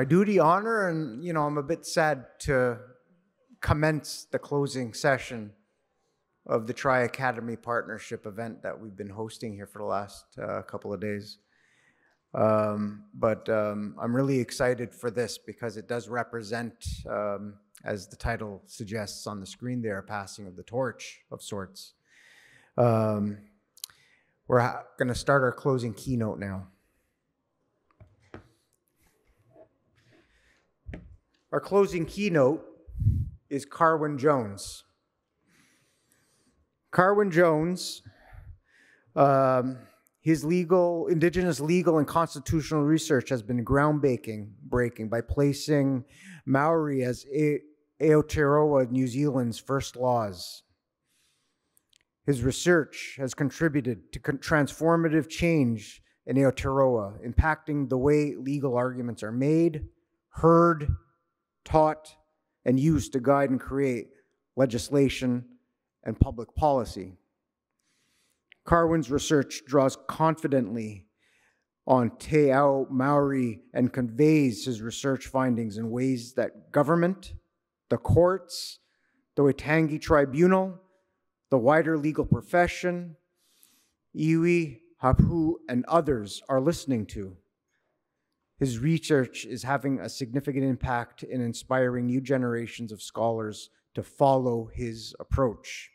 my duty, honor, and I'm a bit sad to commence the closing session of the Tri-Academy Partnership event that we've been hosting here for the last couple of days. But I'm really excited for this because it does represent, as the title suggests on the screen there, a passing of the torch of sorts. We're going to start our closing keynote now. Our closing keynote is Carwyn Jones. Carwyn Jones, his Indigenous legal and constitutional research has been groundbreaking by placing Māori as Aotearoa, New Zealand's first laws. His research has contributed to transformative change in Aotearoa, impacting the way legal arguments are made, heard, taught, and used to guide and create legislation and public policy. Carwyn's research draws confidently on Te Ao Māori and conveys his research findings in ways that government, the courts, the Waitangi Tribunal, the wider legal profession, iwi, hapu, and others are listening to. His research is having a significant impact in inspiring new generations of scholars to follow his approach.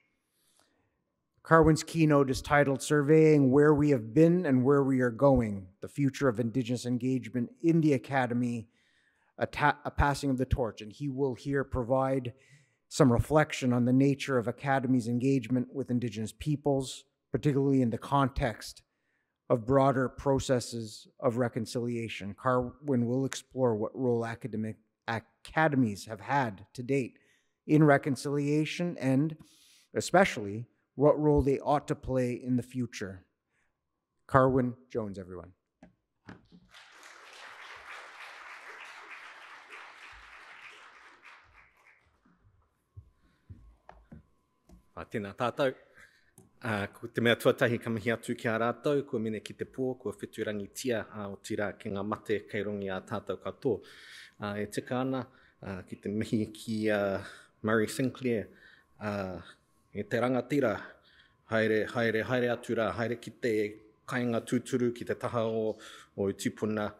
Carwyn's keynote is titled Surveying Where We Have Been and Where We Are Going, the Future of Indigenous Engagement in the Academy, a Passing of the Torch. And he will here provide some reflection on the nature of Academy's engagement with Indigenous peoples, particularly in the context of broader processes of reconciliation. Carwyn will explore what role academies have had to date in reconciliation and especially what role they ought to play in the future. Carwyn Jones, everyone. Tēnā tātou. Ko te mea tuatahi ka mihi atu ki a rātou, kua mene ki te pō, kua whiturangi tia o tira ki ngā mate kei rongi a tātou katoa. E tika ana ki te mihi ki Murray Sinclair, e te rangatira, haere atu rā, haere ki te kāinga tūturu, ki te taha o tipuna,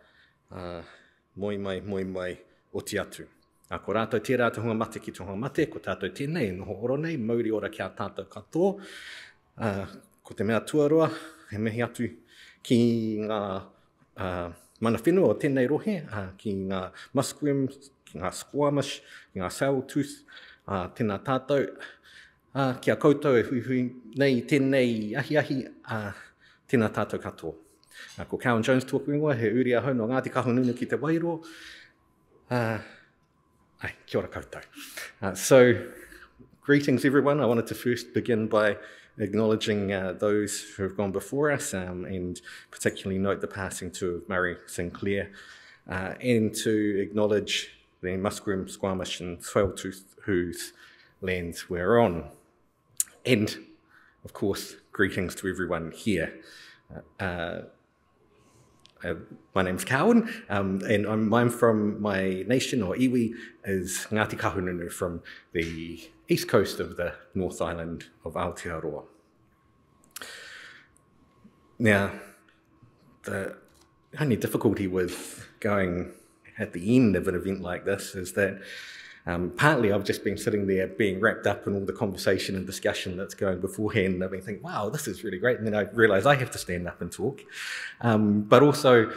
moi mai, o ti atu. Ko rātou tērā te hunga mate ki te hunga mate, ko tātou tēnei, noho oro nei, mauri ora ki a tātou katoa. Ko te mea tuarua, he mihi atu ki ngā mana whenua o tēnei rohe, ki ngā musqueams, ki ngā squamish, ki ngā sailtooth, tēnā tātou. Ki a koutou e hui nei tēnei ahi, tēnā tātou katoa. Ko Carwyn Jones tōku ingoa, he uri ahau no Ngāti Kahungunu ki te Wairo. Kia ora koutou. So, greetings everyone. I wanted to first begin by acknowledging those who have gone before us and particularly note the passing to Murray Sinclair and to acknowledge the Musqueam, Squamish and Sailtooth whose lands we're on. And, of course, greetings to everyone here. My name's Carwyn, and I'm from my nation, or iwi, is Ngāti Kahungunu from the east coast of the North Island of Aotearoa. Now, the only difficulty with going at the end of an event like this is that partly I've just been sitting there being wrapped up in all the conversation and discussion that's going beforehand, and I've been thinking, wow, this is really great, and then I realise I have to stand up and talk. But also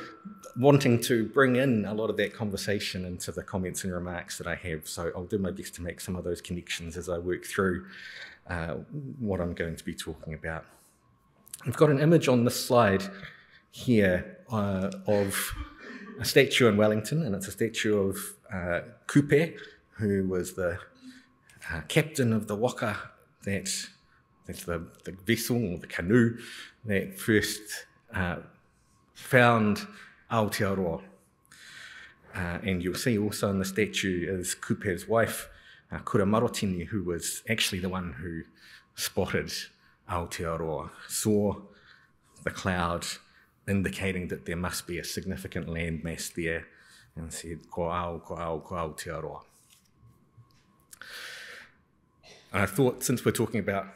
wanting to bring in a lot of that conversation into the comments and remarks that I have, so I'll do my best to make some of those connections as I work through what I'm going to be talking about. I've got an image on this slide here of a statue in Wellington, and it's a statue of Kupe, who was the captain of the waka, that's the vessel or the canoe that first found Aotearoa. And you'll see also in the statue is Kupe's wife, Kura Marotini, who was actually the one who spotted Aotearoa, saw the cloud indicating that there must be a significant landmass there and said, ko ao, Aotearoa. I thought, since we're talking about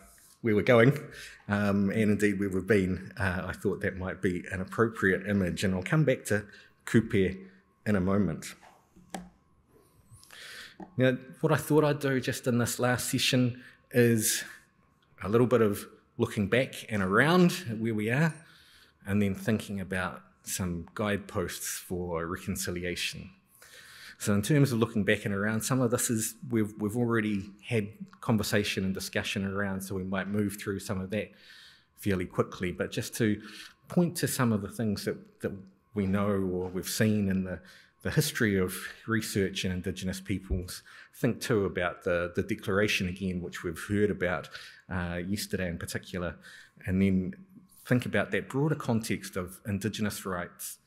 where we're going, and indeed where we've been, I thought that might be an appropriate image, and I'll come back to kupe in a moment. Now, what I thought I'd do just in this last session is a little bit of looking back and around at where we are, and then thinking about some guideposts for reconciliation. So in terms of looking back and around, some of this is we've already had conversation and discussion around, so we might move through some of that fairly quickly. But just to point to some of the things that we know or we've seen in the history of research in Indigenous peoples, think too about the declaration again, which we've heard about yesterday in particular, and then think about that broader context of Indigenous rights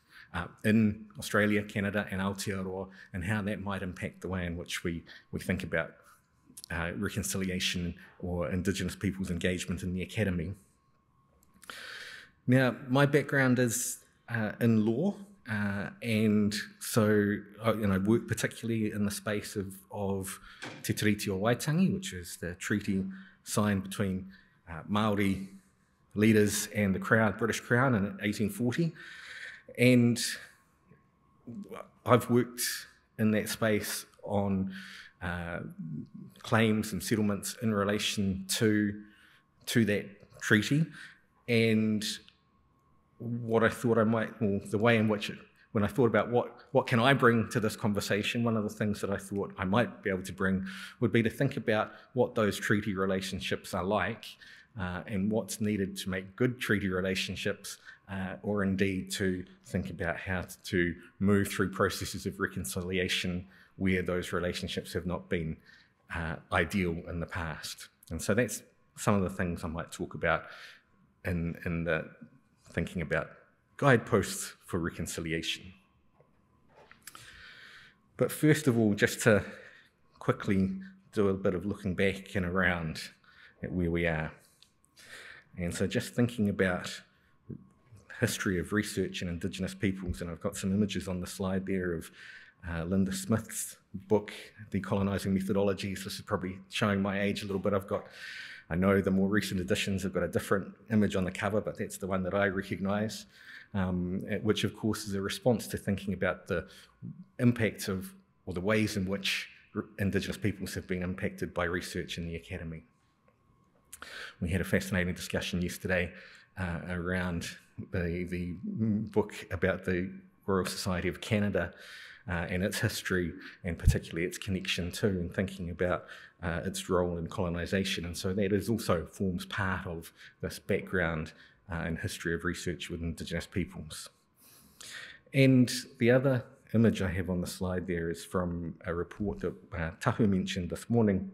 in Australia, Canada and Aotearoa, and how that might impact the way in which we think about reconciliation or Indigenous people's engagement in the academy. Now, my background is in law, and so I work particularly in the space of Te Tiriti o Waitangi, which is the treaty signed between Māori leaders and the Crown, British Crown in 1840. And I've worked in that space on claims and settlements in relation to that treaty. And what I thought I might, or the way in which, when I thought about what can I bring to this conversation, one of the things that I thought I might be able to bring would be to think about what those treaty relationships are like, and what's needed to make good treaty relationships, or indeed to think about how to move through processes of reconciliation where those relationships have not been ideal in the past. And so that's some of the things I might talk about in the thinking about guideposts for reconciliation. But first of all, just to quickly do a bit of looking back and around at where we are. And so just thinking about history of research in Indigenous peoples, and I've got some images on the slide there of Linda Smith's book, Decolonising Methodologies. This is probably showing my age a little bit. I know the more recent editions have got a different image on the cover, but that's the one that I recognise, which of course is a response to thinking about the impacts of, or the ways in which Indigenous peoples have been impacted by research in the academy. We had a fascinating discussion yesterday around the book about the Royal Society of Canada and its history, and particularly its connection to and thinking about its role in colonisation. And so that is also forms part of this background and history of research with Indigenous peoples. And the other image I have on the slide there is from a report that Tahu mentioned this morning.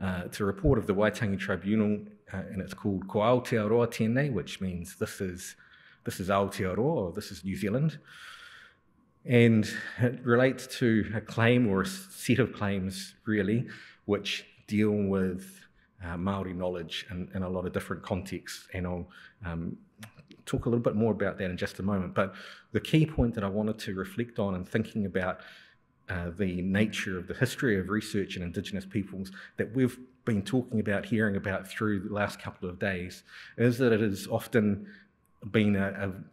It's a report of the Waitangi Tribunal, and it's called Ko Aotearoa Tēnei, which means this is Aotearoa, or this is New Zealand. And it relates to a claim, or a set of claims really, which deal with Māori knowledge in a lot of different contexts. And I'll talk a little bit more about that in just a moment. But the key point that I wanted to reflect on in thinking about the nature of the history of research in Indigenous peoples that we've been talking about, hearing about through the last couple of days, is that it has often been an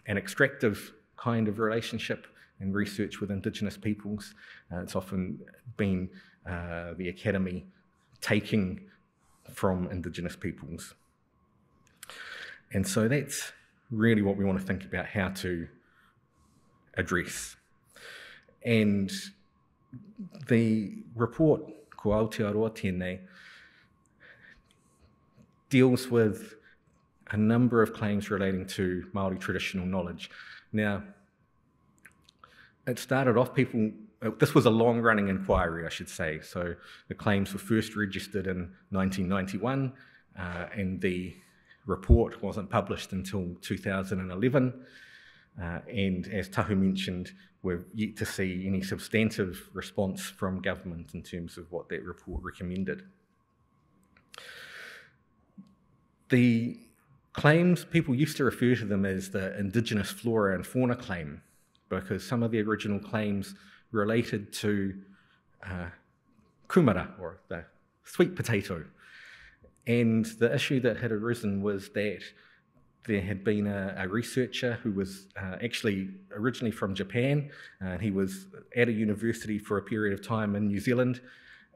extractive kind of relationship in research with Indigenous peoples. It's often been the academy taking from Indigenous peoples. And so that's really what we want to think about how to address. And the report, Ko Aotearoa Tēnei, deals with a number of claims relating to Māori traditional knowledge. Now, it started off this was a long-running inquiry, I should say. So the claims were first registered in 1991, and the report wasn't published until 2011. And as Tahu mentioned, we've yet to see any substantive response from government in terms of what that report recommended. The claims, people used to refer to them as the Indigenous flora and fauna claim because some of the original claims related to kumara, or the sweet potato. And the issue that had arisen was that there had been a researcher who was actually originally from Japan, and he was at a university for a period of time in New Zealand,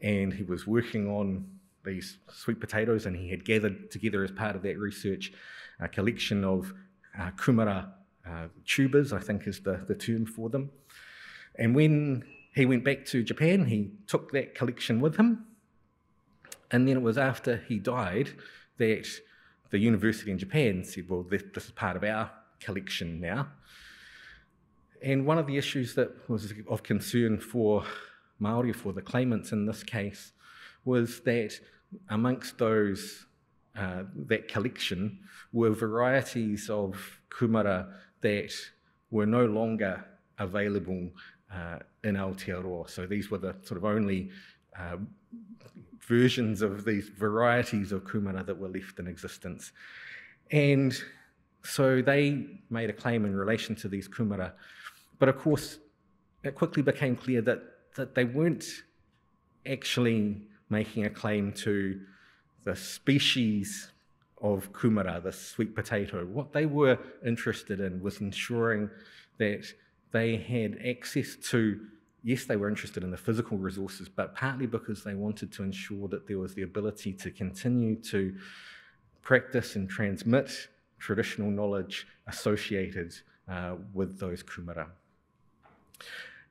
and he was working on these sweet potatoes, and he had gathered together as part of that research a collection of kumara tubers, I think is the term for them. And when he went back to Japan, he took that collection with him, and then it was after he died that the university in Japan said, well, this is part of our collection now. And one of the issues that was of concern for Māori, for the claimants in this case, was that amongst those, that collection were varieties of kumara that were no longer available in Aotearoa. So these were the sort of only versions of these varieties of kumara that were left in existence. And so they made a claim in relation to these kumara. But of course, it quickly became clear that they weren't actually making a claim to the species of kumara, the sweet potato. What they were interested in was ensuring that they had access to, yes, they were interested in the physical resources, but partly because they wanted to ensure that there was the ability to continue to practice and transmit traditional knowledge associated with those kumara.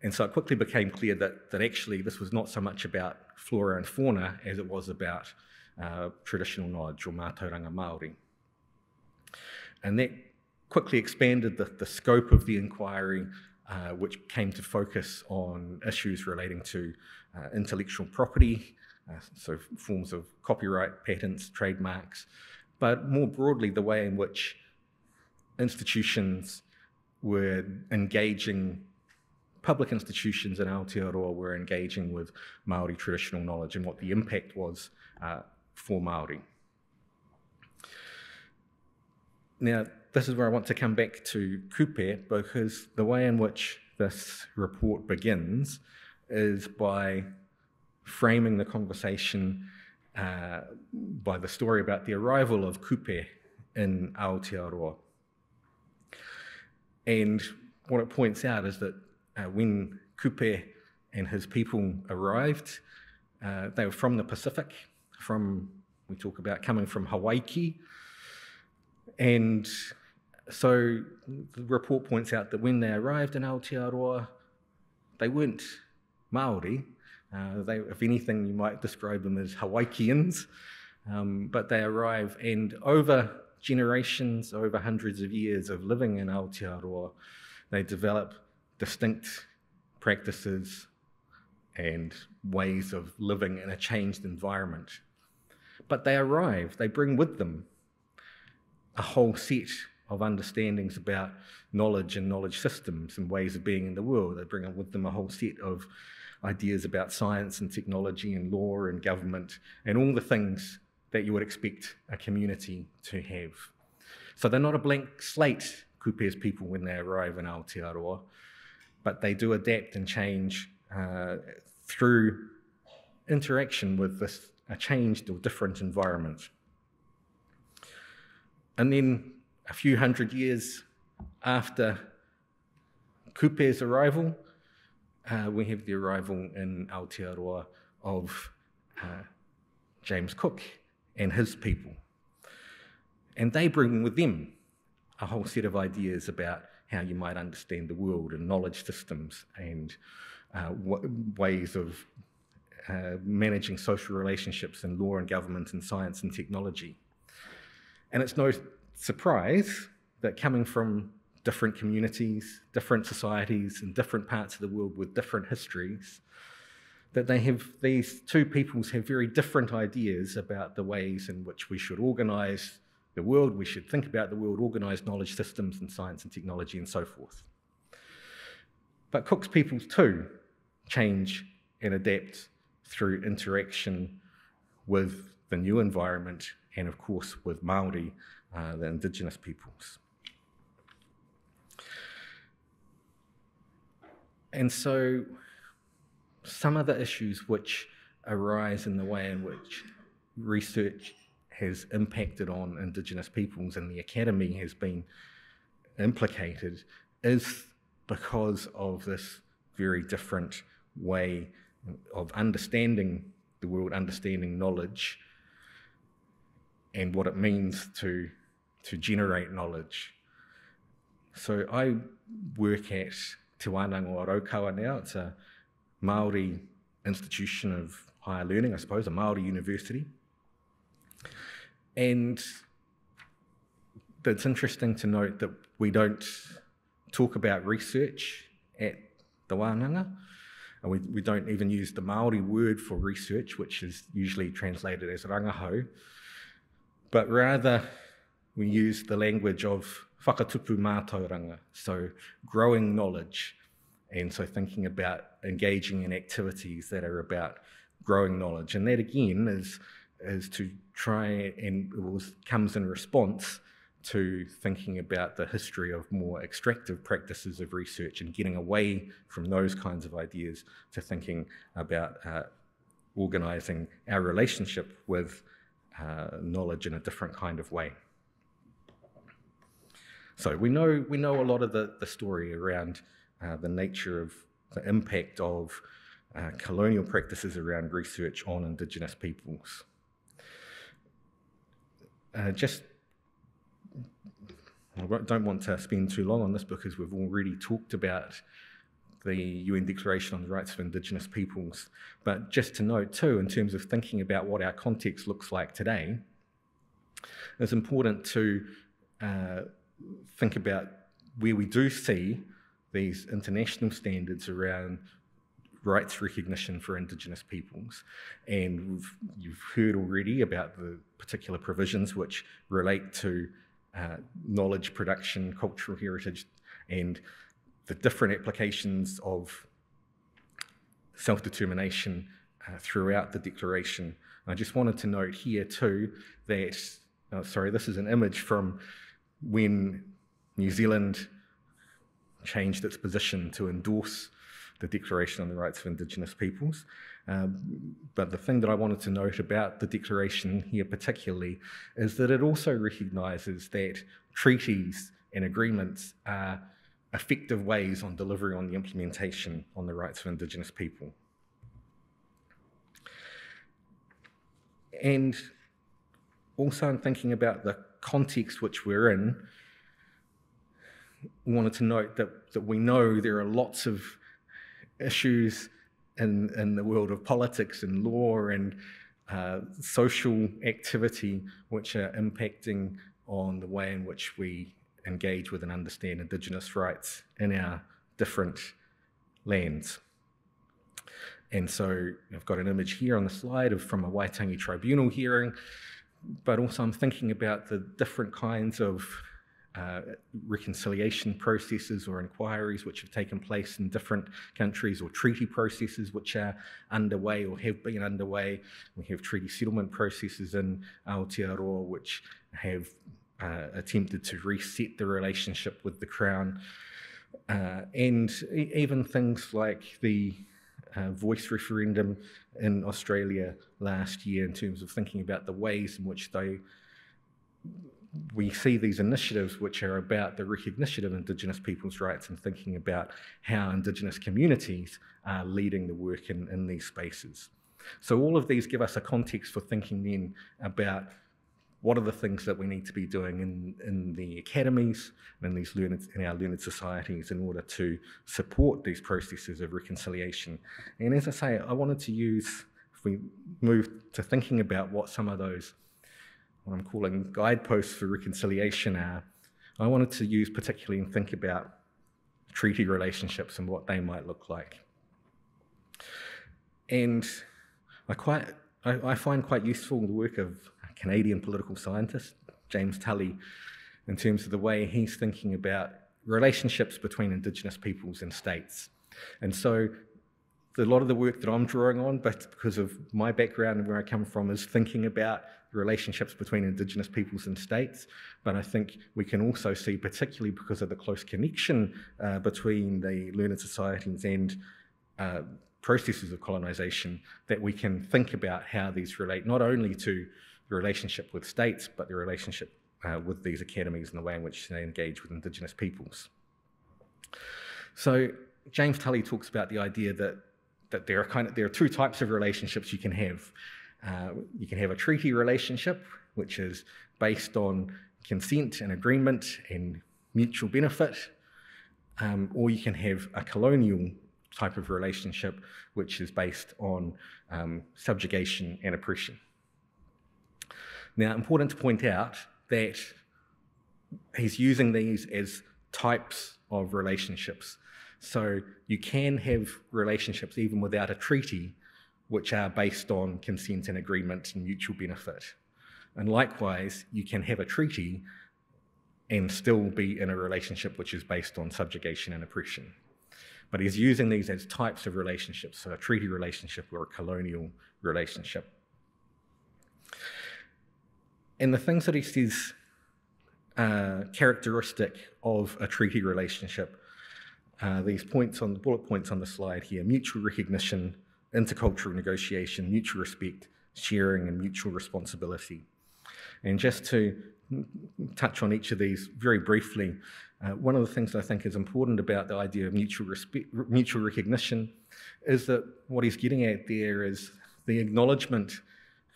And so it quickly became clear that actually this was not so much about flora and fauna as it was about traditional knowledge, or mātauranga Māori. And that quickly expanded the scope of the inquiry, which came to focus on issues relating to intellectual property, so forms of copyright, patents, trademarks, but more broadly the way in which institutions were engaging, public institutions in Aotearoa were engaging with Māori traditional knowledge and what the impact was for Māori. Now, this is where I want to come back to kupe, because the way in which this report begins is by framing the conversation by the story about the arrival of kupe in Aotearoa. And what it points out is that when kupe and his people arrived, they were from the Pacific, we talk about coming from Hawaii. And so the report points out that when they arrived in Aotearoa, they weren't Māori. If anything, you might describe them as Hawaiians. But they arrive, and over generations, over hundreds of years of living in Aotearoa, they develop distinct practices and ways of living in a changed environment. But they arrive, they bring with them a whole set of understandings about knowledge and knowledge systems and ways of being in the world. They bring with them a whole set of ideas about science and technology and law and government and all the things that you would expect a community to have. So they're not a blank slate, Kupe's people, when they arrive in Aotearoa, but they do adapt and change through interaction with a changed or different environment. And then a few hundred years after Kupe's arrival, we have the arrival in Aotearoa of James Cook and his people. And they bring with them a whole set of ideas about how you might understand the world and knowledge systems and ways of managing social relationships and law and government and science and technology. And it's no surprise that coming from different communities, different societies, and different parts of the world with different histories, that these two peoples have very different ideas about the ways in which we should organise the world, we should think about the world, organise knowledge systems and science and technology and so forth. But Cook's peoples too change and adapt through interaction with the new environment and of course with Māori, the Indigenous peoples. And so some of the issues which arise in the way in which research has impacted on Indigenous peoples and the academy has been implicated is because of this very different way of understanding the world, understanding knowledge, and what it means to generate knowledge. So I work at Te Wānanga o Raukawa now. It's a Māori institution of higher learning, I suppose, a Māori university. And it's interesting to note that we don't talk about research at the Wānanga. And we don't even use the Māori word for research, which is usually translated as rangahau, but rather we use the language of whakatupu mātauranga, so growing knowledge. And so thinking about engaging in activities that are about growing knowledge. And that again is to try and comes in response to thinking about the history of more extractive practices of research and getting away from those kinds of ideas to thinking about organising our relationship with knowledge in a different kind of way. So we know a lot of the story around the nature of the impact of colonial practices around research on Indigenous peoples. I don't want to spend too long on this because we've already talked about the UN Declaration on the Rights of Indigenous Peoples, but just to note too, in terms of thinking about what our context looks like today, it's important to think about where we do see these international standards around rights recognition for Indigenous peoples. And you've heard already about the particular provisions which relate to knowledge production, cultural heritage, and the different applications of self-determination throughout the Declaration. I just wanted to note here too that, this is an image from when New Zealand changed its position to endorse the Declaration on the Rights of Indigenous Peoples. But the thing that I wanted to note about the Declaration here particularly is that it also recognises that treaties and agreements are effective ways on delivering on the implementation on the rights of Indigenous people. And also in thinking about the context which we're in, I wanted to note that we know there are lots of issues in the world of politics and law and social activity which are impacting on the way in which we engage with and understand Indigenous rights in our different lands. And so I've got an image here on the slide from a Waitangi Tribunal hearing, but also I'm thinking about the different kinds of reconciliation processes or inquiries which have taken place in different countries, or treaty processes which are underway or have been underway. We have treaty settlement processes in Aotearoa which have attempted to reset the relationship with the Crown, and even things like the voice referendum in Australia last year, in terms of thinking about the ways in which we see these initiatives which are about the recognition of Indigenous people's rights and thinking about how Indigenous communities are leading the work in these spaces. So all of these give us a context for thinking then about what are the things that we need to be doing in the academies and in our learned societies in order to support these processes of reconciliation. And as I say, I wanted to use, if we move to thinking about what some of those, what I'm calling guideposts for reconciliation are, I wanted to use particularly and think about treaty relationships and what they might look like. And I find quite useful the work of a Canadian political scientist, James Tully, in terms of the way he's thinking about relationships between Indigenous peoples and states. And so a lot of the work that I'm drawing on, but because of my background and where I come from, is thinking about relationships between Indigenous peoples and states, but I think we can also see, particularly because of the close connection between the learned societies and processes of colonisation, that we can think about how these relate not only to the relationship with states, but the relationship with these academies and the way in which they engage with Indigenous peoples. So James Tully talks about the idea that there are two types of relationships you can have. You can have a treaty relationship, which is based on consent and agreement and mutual benefit, or you can have a colonial type of relationship, which is based on subjugation and oppression. Now, important to point out that he's using these as types of relationships. So you can have relationships even without a treaty, which are based on consent and agreement and mutual benefit. And likewise, you can have a treaty and still be in a relationship which is based on subjugation and oppression. But he's using these as types of relationships, so a treaty relationship or a colonial relationship. And the things that he says are characteristic of a treaty relationship, these points on the bullet points on the slide here: mutual recognition, intercultural negotiation, mutual respect, sharing, and mutual responsibility. And just to touch on each of these very briefly, one of the things I think is important about the idea of mutual recognition is that what he's getting at there is the acknowledgement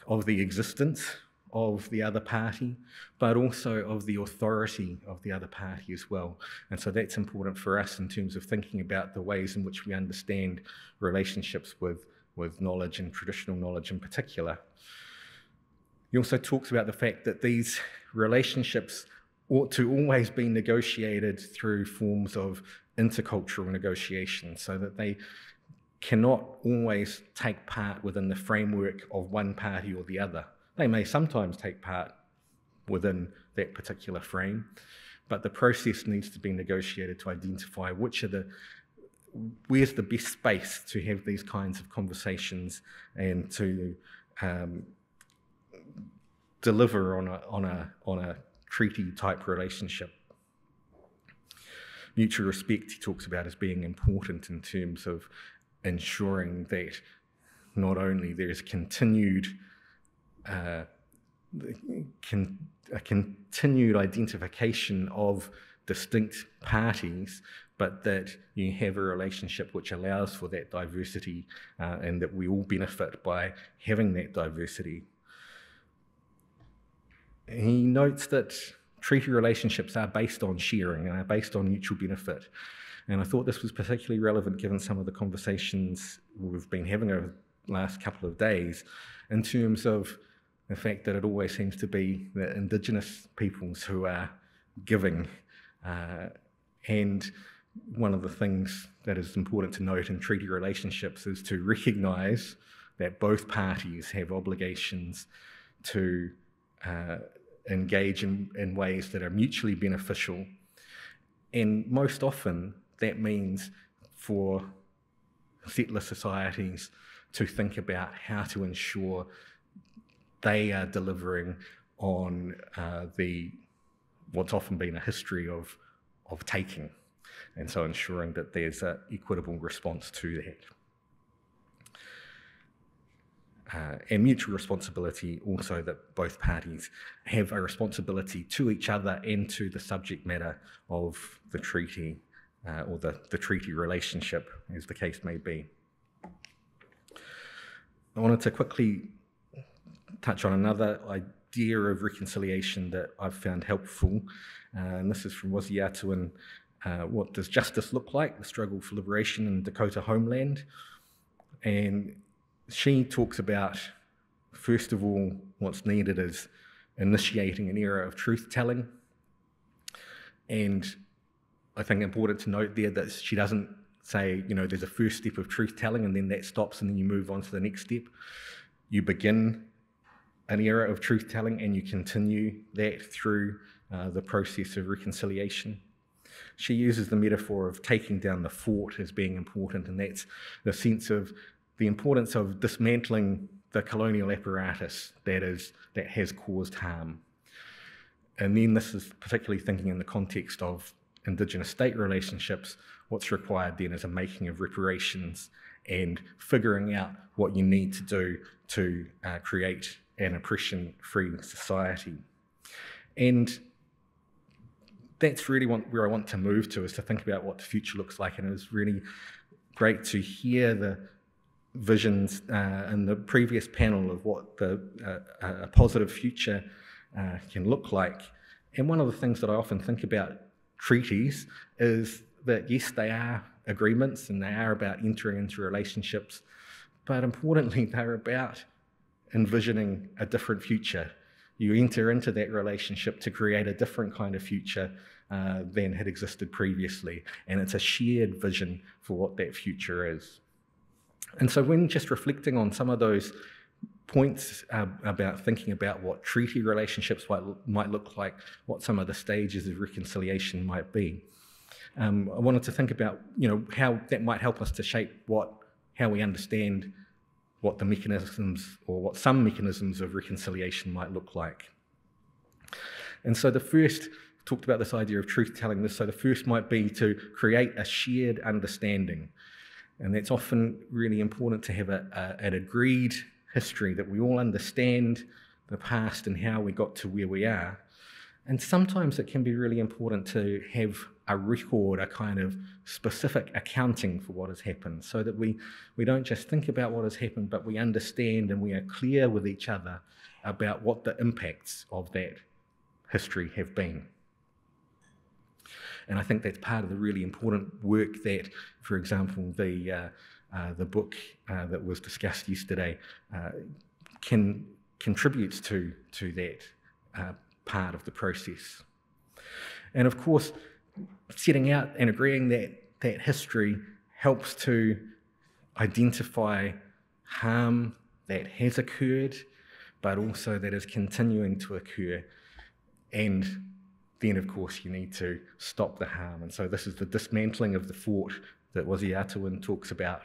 of the existence of the other party, but also of the authority of the other party as well. And so that's important for us in terms of thinking about the ways in which we understand relationships with knowledge and traditional knowledge in particular. He also talks about the fact that these relationships ought to always be negotiated through forms of intercultural negotiation, so that they cannot always take part within the framework of one party or the other. They may sometimes take part within that particular frame, but the process needs to be negotiated to identify where's the best space to have these kinds of conversations and to deliver on a treaty-type relationship. Mutual respect, he talks about as being important in terms of ensuring that not only there is a continued identification of distinct parties, but that you have a relationship which allows for that diversity and that we all benefit by having that diversity. He notes that treaty relationships are based on sharing and are based on mutual benefit. And I thought this was particularly relevant given some of the conversations we've been having over the last couple of days in terms of the fact that it always seems to be the Indigenous peoples who are giving. And one of the things that is important to note in treaty relationships is to recognise that both parties have obligations to engage in ways that are mutually beneficial. And most often that means for settler societies to think about how to ensure they are delivering on what's often been a history of taking, and so ensuring that there's an equitable response to that. And mutual responsibility also, that both parties have a responsibility to each other and to the subject matter of the treaty or the treaty relationship, as the case may be. I wanted to quickly touch on another idea of reconciliation that I've found helpful, and this is from Waziatu and What Does Justice Look Like? The Struggle for Liberation in Dakota Homeland. And she talks about, first of all, what's needed is initiating an era of truth-telling. And I think important to note there that she doesn't say, there's a first step of truth-telling and then that stops and then you move on to the next step. You begin an era of truth-telling and you continue that through the process of reconciliation. She uses the metaphor of taking down the fort as being important, and that's the sense of the importance of dismantling the colonial apparatus that has caused harm. And then this is particularly thinking in the context of Indigenous state relationships. What's required then is a making of reparations and figuring out what you need to do to create an oppression-free society. And that's really where I want to move to, is to think about what the future looks like. And it was really great to hear the visions in the previous panel of what a positive future can look like. And one of the things that I often think about treaties is that, yes, they are agreements and they are about entering into relationships, but importantly, they're about envisioning a different future. You enter into that relationship to create a different kind of future than had existed previously, and it's a shared vision for what that future is. And so when just reflecting on some of those points about thinking about what treaty relationships might look like, what some of the stages of reconciliation might be, I wanted to think about, how that might help us to shape how we understand what the mechanisms, or what some mechanisms of reconciliation might look like. And so the first, talked about this idea of truth-telling. So the first might be to create a shared understanding. And that's often really important, to have an agreed history, that we all understand the past and how we got to where we are. And sometimes it can be really important to have a record, a kind of specific accounting for what has happened, so that we don't just think about what has happened, but we understand and we are clear with each other about what the impacts of that history have been. And I think that's part of the really important work that, for example, the book that was discussed yesterday contributes to that part of the process. And of course, setting out and agreeing that history helps to identify harm that has occurred, but also that is continuing to occur. And then, of course, you need to stop the harm. And so this is the dismantling of the fort that Aotearoa talks about.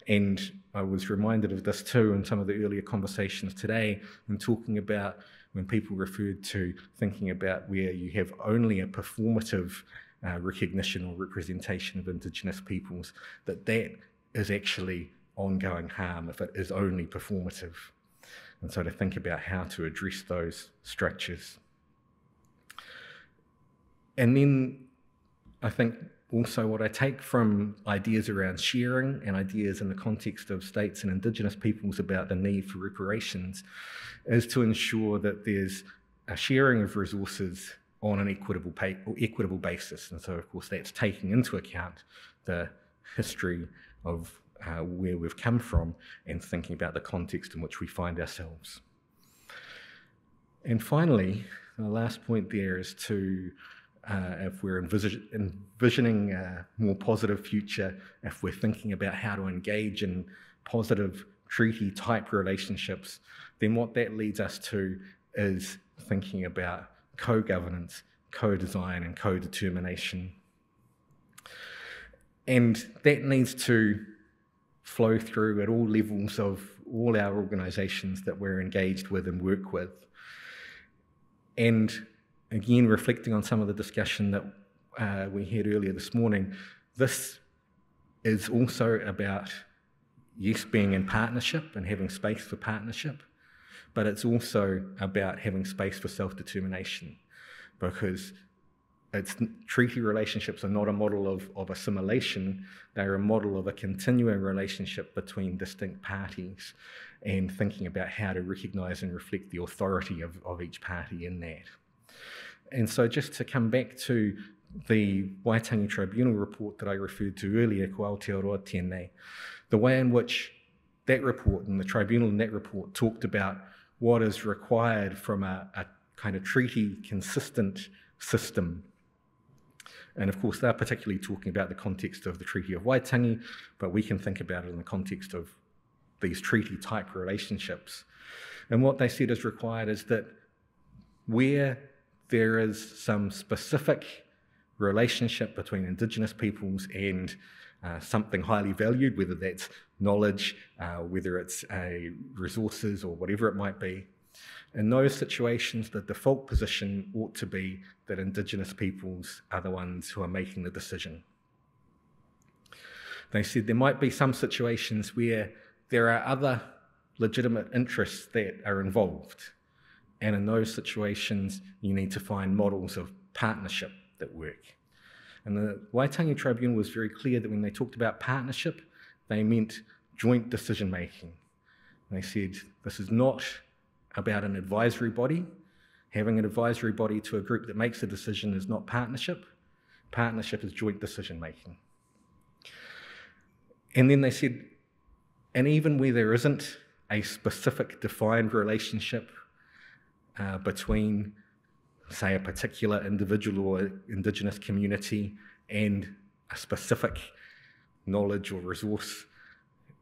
And I was reminded of this too in some of the earlier conversations today, when talking about when people referred to thinking about where you have only a performative recognition or representation of Indigenous peoples, that is actually ongoing harm if it is only performative. And so to think about how to address those structures. And then I think also what I take from ideas around sharing and ideas in the context of states and Indigenous peoples about the need for reparations is to ensure that there's a sharing of resources on an equitable basis. And so, of course, that's taking into account the history of where we've come from and thinking about the context in which we find ourselves. And finally, the last point there is to if we're envisioning a more positive future, if we're thinking about how to engage in positive treaty-type relationships, then what that leads us to is thinking about co-governance, co-design, and co-determination. And that needs to flow through at all levels of all our organisations that we're engaged with and work with. And again, reflecting on some of the discussion that we had earlier this morning, this is also about, yes, being in partnership and having space for partnership, but it's also about having space for self-determination, because treaty relationships are not a model of assimilation, they're a model of a continuing relationship between distinct parties, and thinking about how to recognise and reflect the authority of each party in that. And so just to come back to the Waitangi Tribunal report that I referred to earlier, Ko Aotearoa Tēnei, the way in which that report and the tribunal in that report talked about what is required from a kind of treaty-consistent system. And of course, they're particularly talking about the context of the Treaty of Waitangi, but we can think about it in the context of these treaty-type relationships. And what they said is required is that where there is some specific relationship between Indigenous peoples and something highly valued, whether that's knowledge, whether it's resources or whatever it might be. In those situations, the default position ought to be that Indigenous peoples are the ones who are making the decision. They said there might be some situations where there are other legitimate interests that are involved. And in those situations, you need to find models of partnership that work. And the Waitangi Tribunal was very clear that when they talked about partnership, they meant joint decision-making. They said, this is not about an advisory body. Having an advisory body to a group that makes a decision is not partnership. Partnership is joint decision-making. And then they said, and even where there isn't a specific defined relationship between, say, a particular individual or Indigenous community and a specific knowledge or resource,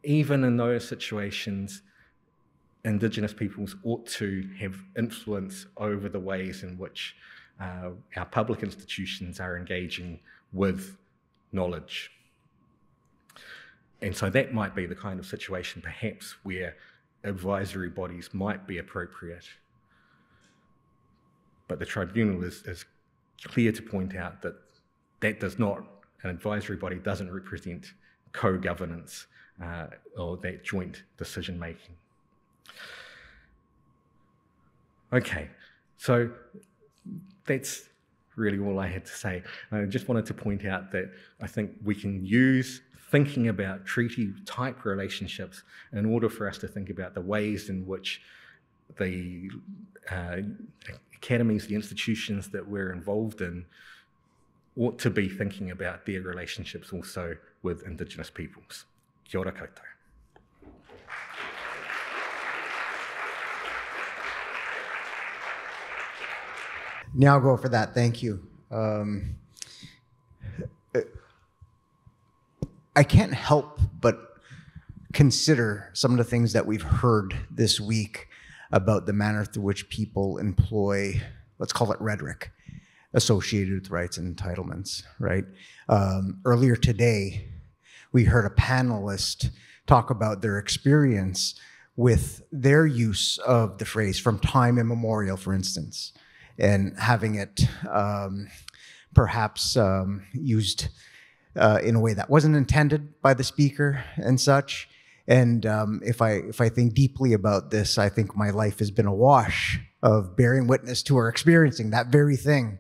even in those situations, Indigenous peoples ought to have influence over the ways in which our public institutions are engaging with knowledge. And so that might be the kind of situation perhaps where advisory bodies might be appropriate. But the tribunal is clear to point out that an advisory body doesn't represent co-governance or that joint decision-making. Okay, so that's really all I had to say. I just wanted to point out that I think we can use thinking about treaty-type relationships in order for us to think about the ways in which the academies, the institutions that we're involved in, ought to be thinking about their relationships also with Indigenous peoples. Kia ora koutou. Now I'll go for that. Thank you. I can't help but consider some of the things that we've heard this week about the manner through which people employ, let's call it rhetoric, associated with rights and entitlements, right? Earlier today, we heard a panelist talk about their experience with their use of the phrase from time immemorial, for instance, and having it perhaps used in a way that wasn't intended by the speaker and such. And if I think deeply about this, I think my life has been a wash of bearing witness to or experiencing that very thing.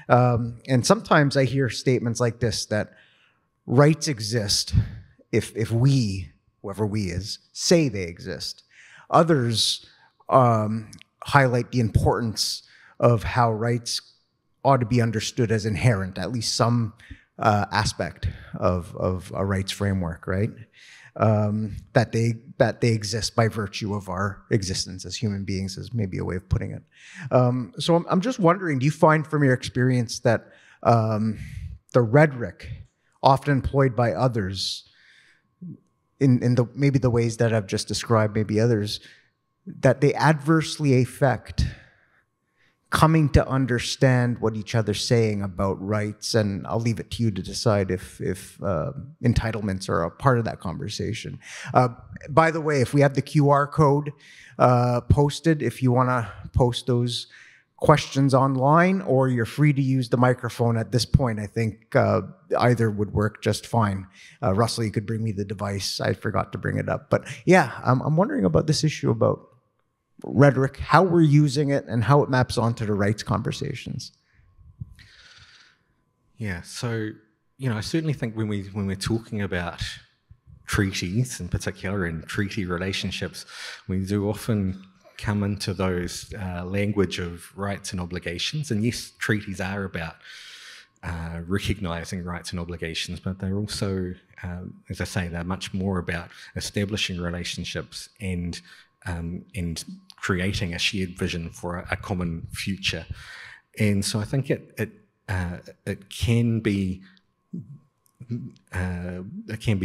And sometimes I hear statements like this, that rights exist if we, whoever we is, say they exist. Others highlight the importance of how rights ought to be understood as inherent, at least some aspect of a rights framework, right? That they exist by virtue of our existence as human beings, is maybe a way of putting it. So I'm just wondering, do you find from your experience that the rhetoric often employed by others in maybe the ways that I've just described, maybe others, that they adversely affect coming to understand what each other's saying about rights? And I'll leave it to you to decide if entitlements are a part of that conversation. By the way, if we have the QR code posted, if you want to post those questions online, or you're free to use the microphone at this point, I think either would work just fine. Russell, you could bring me the device. I forgot to bring it up. But yeah, I'm wondering about this issue about rhetoric, how we're using it, and how it maps onto the rights conversations. Yeah, so I certainly think when we're talking about treaties in particular and treaty relationships, we do often come into those language of rights and obligations. And yes, treaties are about recognising rights and obligations, but they're also, as I say, they're much more about establishing relationships and creating a shared vision for a common future. And so I think it can be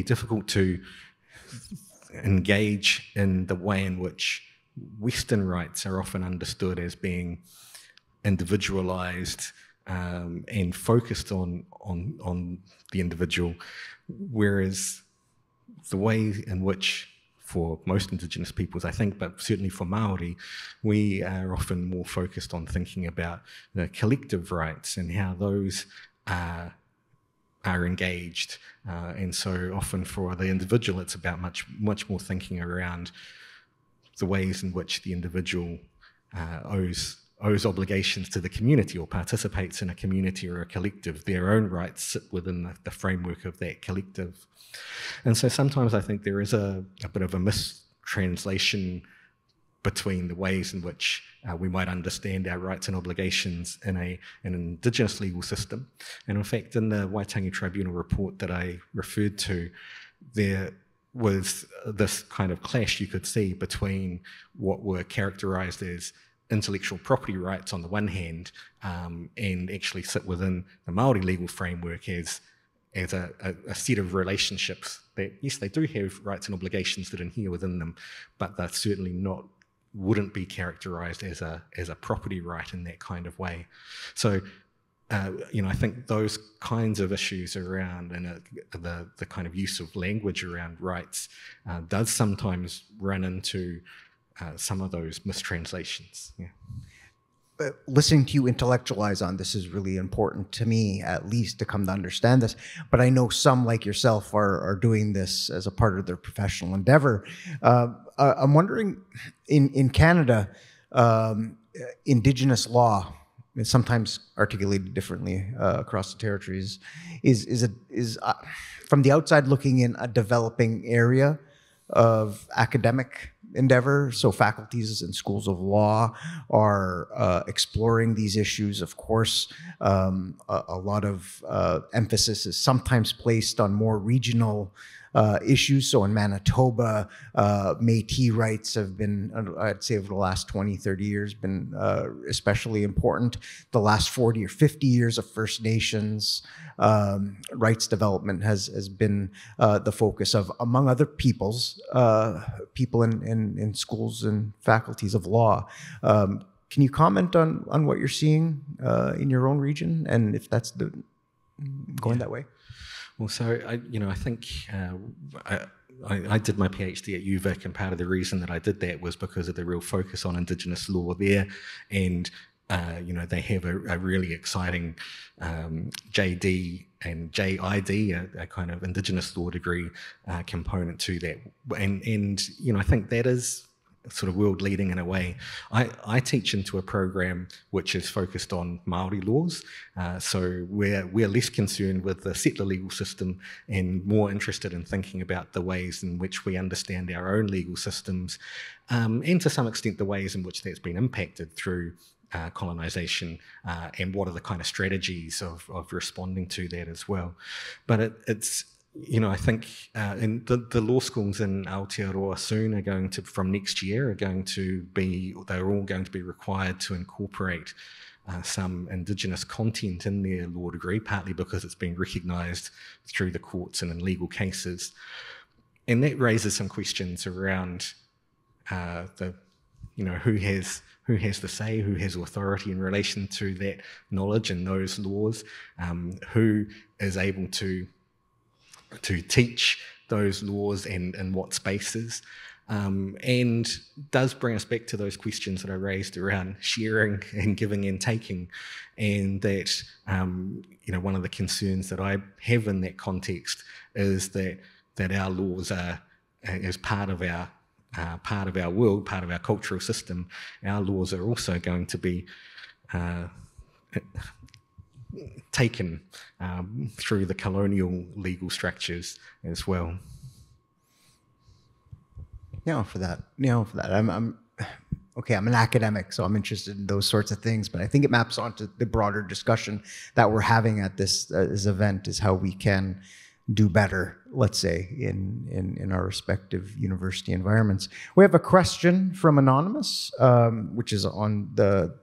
difficult to engage in the way in which Western rights are often understood as being individualized, and focused on the individual, whereas the way in which, for most Indigenous peoples, I think, but certainly for Māori, we are often more focused on thinking about the collective rights and how those are engaged. And so often for the individual, it's about much more thinking around the ways in which the individual owes obligations to the community or participates in a community or a collective. Their own rights sit within the framework of that collective. And so sometimes I think there is a bit of a mistranslation between the ways in which we might understand our rights and obligations in an Indigenous legal system. And in fact, in the Waitangi Tribunal report that I referred to, there was this kind of clash you could see between what were characterised as intellectual property rights on the one hand, and actually sit within the Māori legal framework as a set of relationships that, yes, they do have rights and obligations that adhere within them, but they're certainly wouldn't be characterised as a property right in that kind of way. So, I think those kinds of issues around and the kind of use of language around rights does sometimes run into some of those mistranslations. Yeah. Listening to you intellectualize on this is really important to me, at least, to come to understand this. But I know some, like yourself, are doing this as a part of their professional endeavor. I'm wondering, in Canada, Indigenous law is sometimes articulated differently across the territories. Is from the outside looking in, a developing area of academic endeavor. So faculties and schools of law are exploring these issues. Of course, a lot of emphasis is sometimes placed on more regional issues. So in Manitoba, Métis rights have been, I'd say over the last 20, 30 years, been especially important. The last 40 or 50 years of First Nations rights development has been the focus of, among other peoples, people in schools and faculties of law. Can you comment on what you're seeing in your own region, and if that's going that way? Well, so I think I did my PhD at UVic, and part of the reason that I did that was because of the real focus on Indigenous law there, and they have a really exciting JD and JID, a kind of Indigenous law degree component to that, and I think that is sort of world leading in a way. I teach into a program which is focused on Māori laws, so we're less concerned with the settler legal system and more interested in thinking about the ways in which we understand our own legal systems, and to some extent the ways in which that's been impacted through colonisation, and what are the kind of strategies of responding to that as well. But it's I think in the law schools in Aotearoa soon are going to, from next year, they're all going to be required to incorporate some Indigenous content in their law degree, partly because it's been recognised through the courts and in legal cases. And that raises some questions around who has the say, who has authority in relation to that knowledge and those laws, who is able to teach those laws and in what spaces, and does bring us back to those questions that I raised around sharing and giving and taking, and that one of the concerns that I have in that context is that our laws are, as part of our world, part of our cultural system, our laws are also going to be taken through the colonial legal structures as well. For that. I'm an academic, so I'm interested in those sorts of things, but I think it maps onto the broader discussion that we're having at this event, is how we can do better, let's say, in our respective university environments. We have a question from Anonymous, which is on the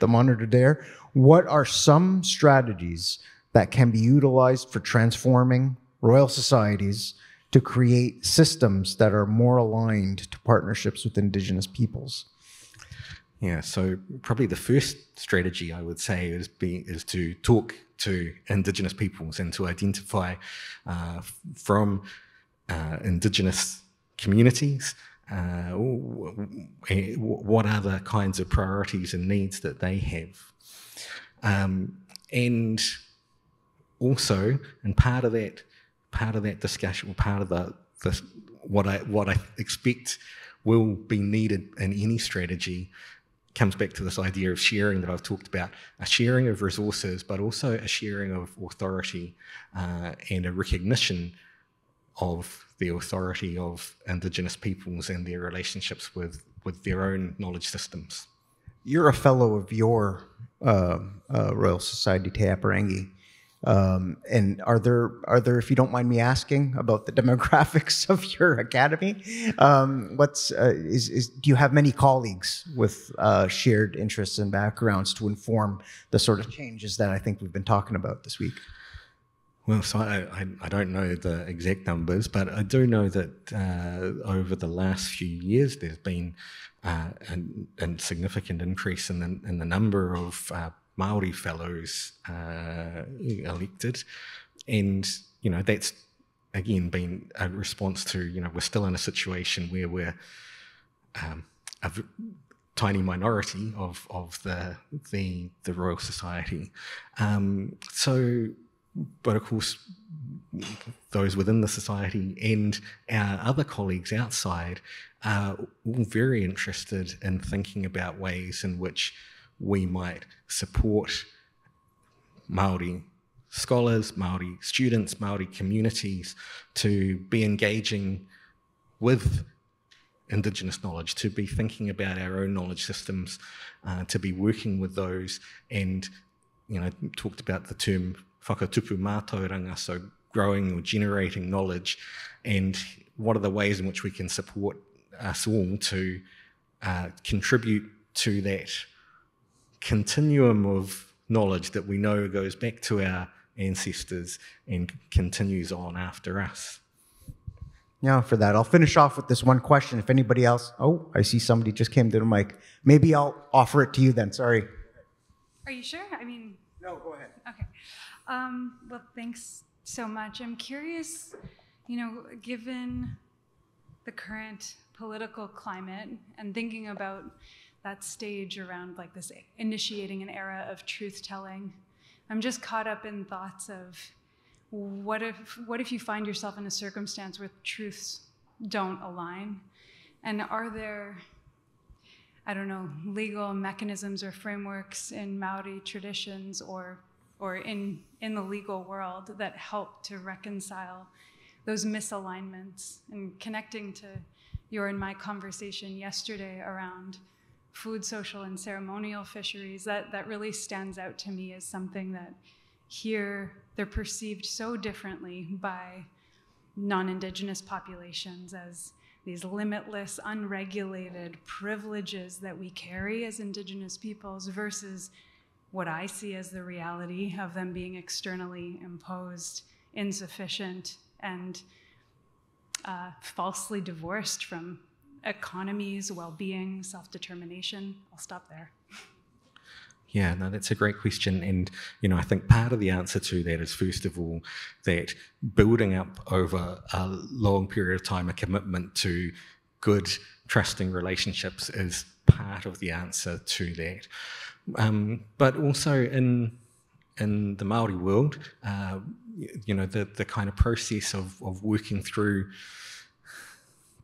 monitor there. What are some strategies that can be utilized for transforming royal societies to create systems that are more aligned to partnerships with Indigenous peoples? Yeah, so probably the first strategy I would say is to talk to Indigenous peoples and to identify from Indigenous communities what are the kinds of priorities and needs that they have. And also, and part of that discussion, part of what I expect will be needed in any strategy comes back to this idea of sharing that I've talked about, a sharing of resources, but also a sharing of authority and a recognition of the authority of Indigenous peoples and their relationships with their own knowledge systems. You're a fellow of your Royal Society Te Aparangi. And are there, if you don't mind me asking about the demographics of your academy, do you have many colleagues with shared interests and backgrounds to inform the sort of changes that I think we've been talking about this week? Well, so I don't know the exact numbers, but I do know that over the last few years there's been a significant increase in the number of Māori fellows elected, and that's again been a response to we're still in a situation where we're a tiny minority of the Royal Society. But of course, those within the society and our other colleagues outside are all very interested in thinking about ways in which we might support Māori scholars, Māori students, Māori communities to be engaging with Indigenous knowledge, to be thinking about our own knowledge systems, to be working with those, and talked about the term whakatupu mātauranga, so growing or generating knowledge, and what are the ways in which we can support us all to contribute to that continuum of knowledge that we know goes back to our ancestors and continues on after us. Yeah, for that, I'll finish off with this one question. If anybody else, I see somebody just came to the mic. Maybe I'll offer it to you then. Sorry. Are you sure? No, go ahead. Okay. Well, thanks so much. I'm curious, given the current political climate and thinking about that stage around like this initiating an era of truth-telling, I'm just caught up in thoughts of what if you find yourself in a circumstance where truths don't align? And are there, legal mechanisms or frameworks in Māori traditions or in the legal world that help to reconcile those misalignments? And connecting to your and my conversation yesterday around food, social, and ceremonial fisheries, that really stands out to me as something that here they're perceived so differently by non-Indigenous populations as these limitless, unregulated privileges that we carry as Indigenous peoples versus what I see as the reality of them being externally imposed, insufficient, and falsely divorced from economies, well-being, self-determination. I'll stop there. Yeah, no, that's a great question. And, I think part of the answer to that is, first of all, that building up over a long period of time a commitment to good, trusting relationships is part of the answer to that. But also in the Māori world, the kind of process of working through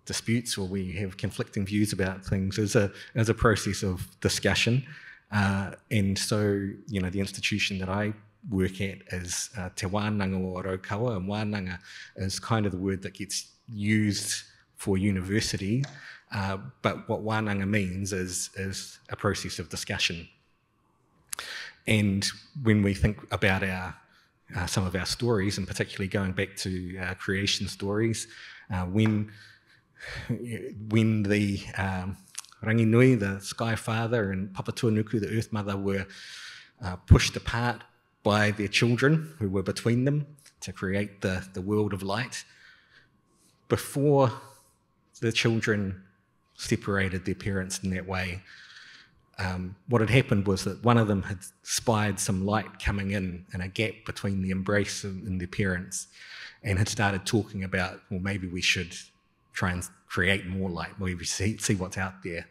disputes or we have conflicting views about things is a process of discussion. And so, the institution that I work at is Te Wānanga o Raukawa, and Wānanga is kind of the word that gets used for university, but what Wānanga means is a process of discussion. And when we think about some of our stories, and particularly going back to our creation stories, when the Ranginui, the Sky Father, and Papatuanuku, the Earth Mother, were pushed apart by their children who were between them to create the world of light. Before the children separated their parents in that way, what had happened was that one of them had spied some light coming in a gap between the embrace and the parents, and had started talking about, well, maybe we should try and create more light, maybe see what's out there.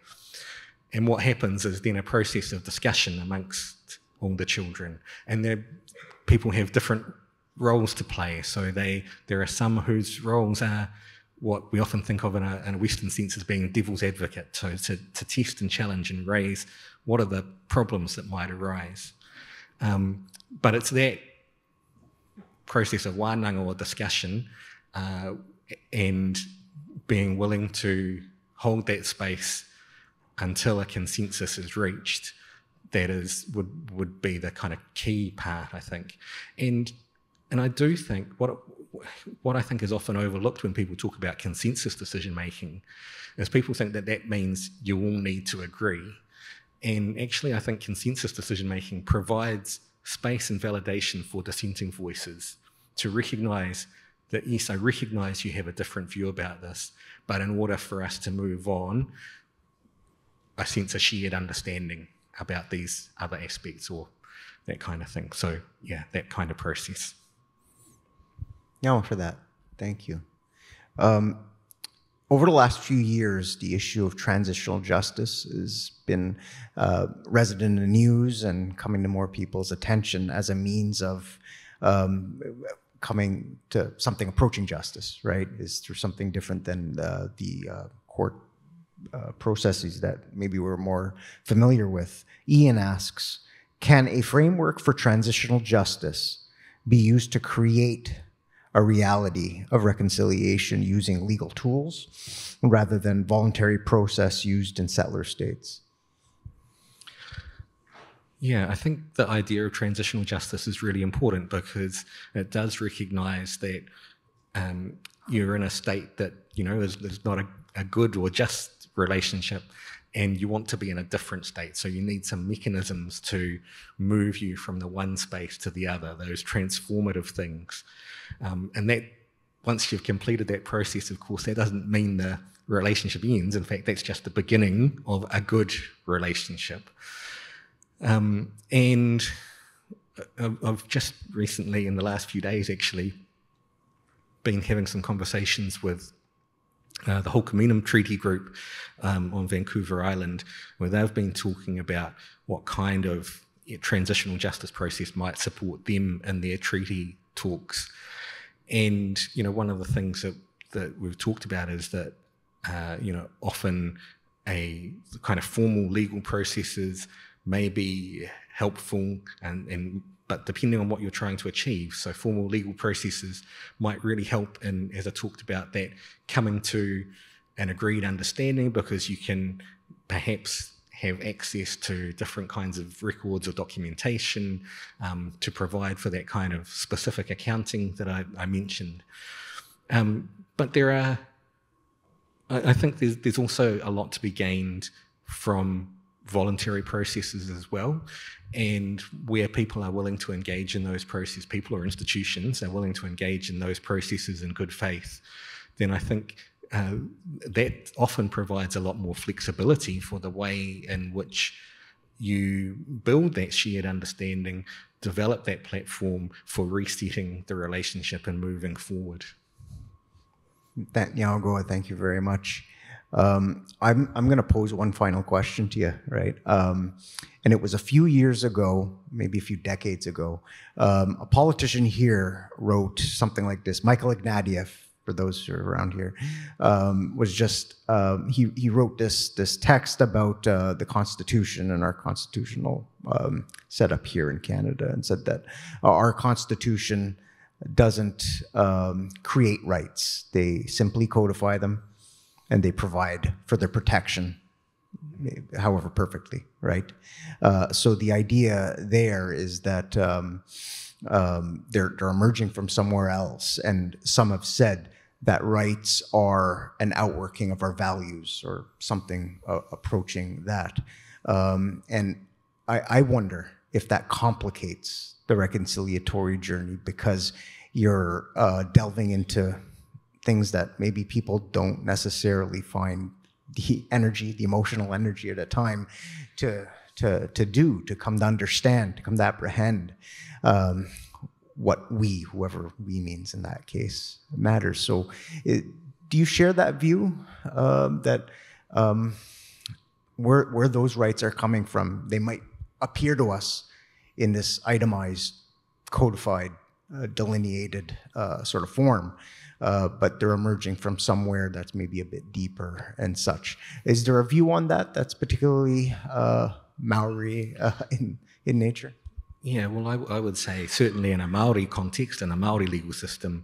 And what happens is then a process of discussion amongst all the children, and people have different roles to play. So there are some whose roles are what we often think of in a Western sense as being devil's advocate, so to test and challenge and raise what are the problems that might arise. But it's that process of wānanga or discussion and being willing to hold that space until a consensus is reached that would be the kind of key part, I think. And I do think what I think is often overlooked when people talk about consensus decision-making is people think that means you all need to agree. And actually, I think consensus decision-making provides space and validation for dissenting voices to recognise that, yes, I recognise you have a different view about this, but in order for us to move on, I sense a shared understanding about these other aspects or that kind of thing. So, yeah, that kind of process. Yeah, for that. Thank you. Over the last few years, the issue of transitional justice has been resident in the news and coming to more people's attention as a means of coming to something approaching justice, right? Is through something different than the court processes that maybe we're more familiar with. Ian asks, can a framework for transitional justice be used to create a reality of reconciliation using legal tools rather than voluntary process used in settler states? Yeah, I think the idea of transitional justice is really important because it does recognise that you're in a state that, is not a good or just relationship, and you want to be in a different state. So you need some mechanisms to move you from the one space to the other, those transformative things. And that, once you've completed that process, of course, that doesn't mean the relationship ends. In fact, that's just the beginning of a good relationship. And I've just recently, in the last few days actually, been having some conversations with the Ho'okuminum Treaty Group on Vancouver Island, where they've been talking about what kind of transitional justice process might support them in their treaty talks. And, one of the things that we've talked about is that, often a kind of formal legal processes may be helpful, but depending on what you're trying to achieve. So formal legal processes might really help in, as I talked about, that coming to an agreed understanding, because you can perhaps have access to different kinds of records or documentation to provide for that kind of specific accounting that I mentioned. But I think there's also a lot to be gained from voluntary processes as well, and where people are willing to engage in those processes, people or institutions are willing to engage in those processes in good faith, then I think that often provides a lot more flexibility for the way in which you build that shared understanding, develop that platform for resetting the relationship and moving forward. Nyaogoa, thank you very much. I'm going to pose one final question to you, right? And it was a few years ago, maybe a few decades ago, a politician here wrote something like this. Michael Ignatieff, for those who are around here, was just, he wrote this text about the Constitution and our constitutional setup here in Canada, and said that our Constitution doesn't create rights. They simply codify them, and they provide for their protection, however perfectly, right? So the idea there is that they're emerging from somewhere else, and some have said that rights are an outworking of our values or something approaching that. And I wonder if that complicates the reconciliatory journey, because you're delving into things that maybe people don't necessarily find the energy, the emotional energy at a time to come to understand, to come to apprehend what whoever we means in that case, matters. So do you share that view that where those rights are coming from? They might appear to us in this itemized, codified, delineated sort of form, but they're emerging from somewhere that's maybe a bit deeper and such. Is there a view on that that's particularly Maori in nature? Yeah, well, I would say certainly in a Māori context, in a Māori legal system,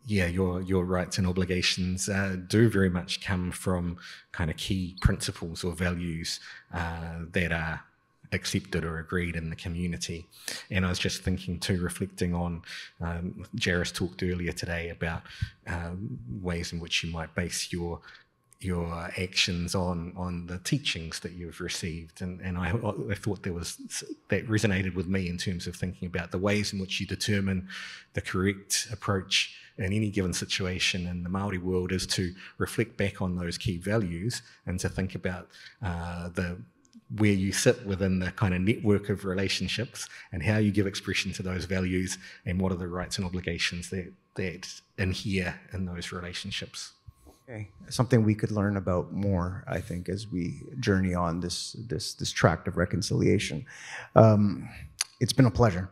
yeah, your rights and obligations do very much come from kind of key principles or values that are accepted or agreed in the community. And I was just thinking too, reflecting on, Jairus talked earlier today about ways in which you might base your actions on the teachings that you've received, and I thought that resonated with me in terms of thinking about the ways in which you determine the correct approach in any given situation in the Māori world is to reflect back on those key values and to think about where you sit within the kind of network of relationships and how you give expression to those values and what are the rights and obligations that inhere in those relationships. Okay. Something we could learn about more, I think, as we journey on this tract of reconciliation. It's been a pleasure.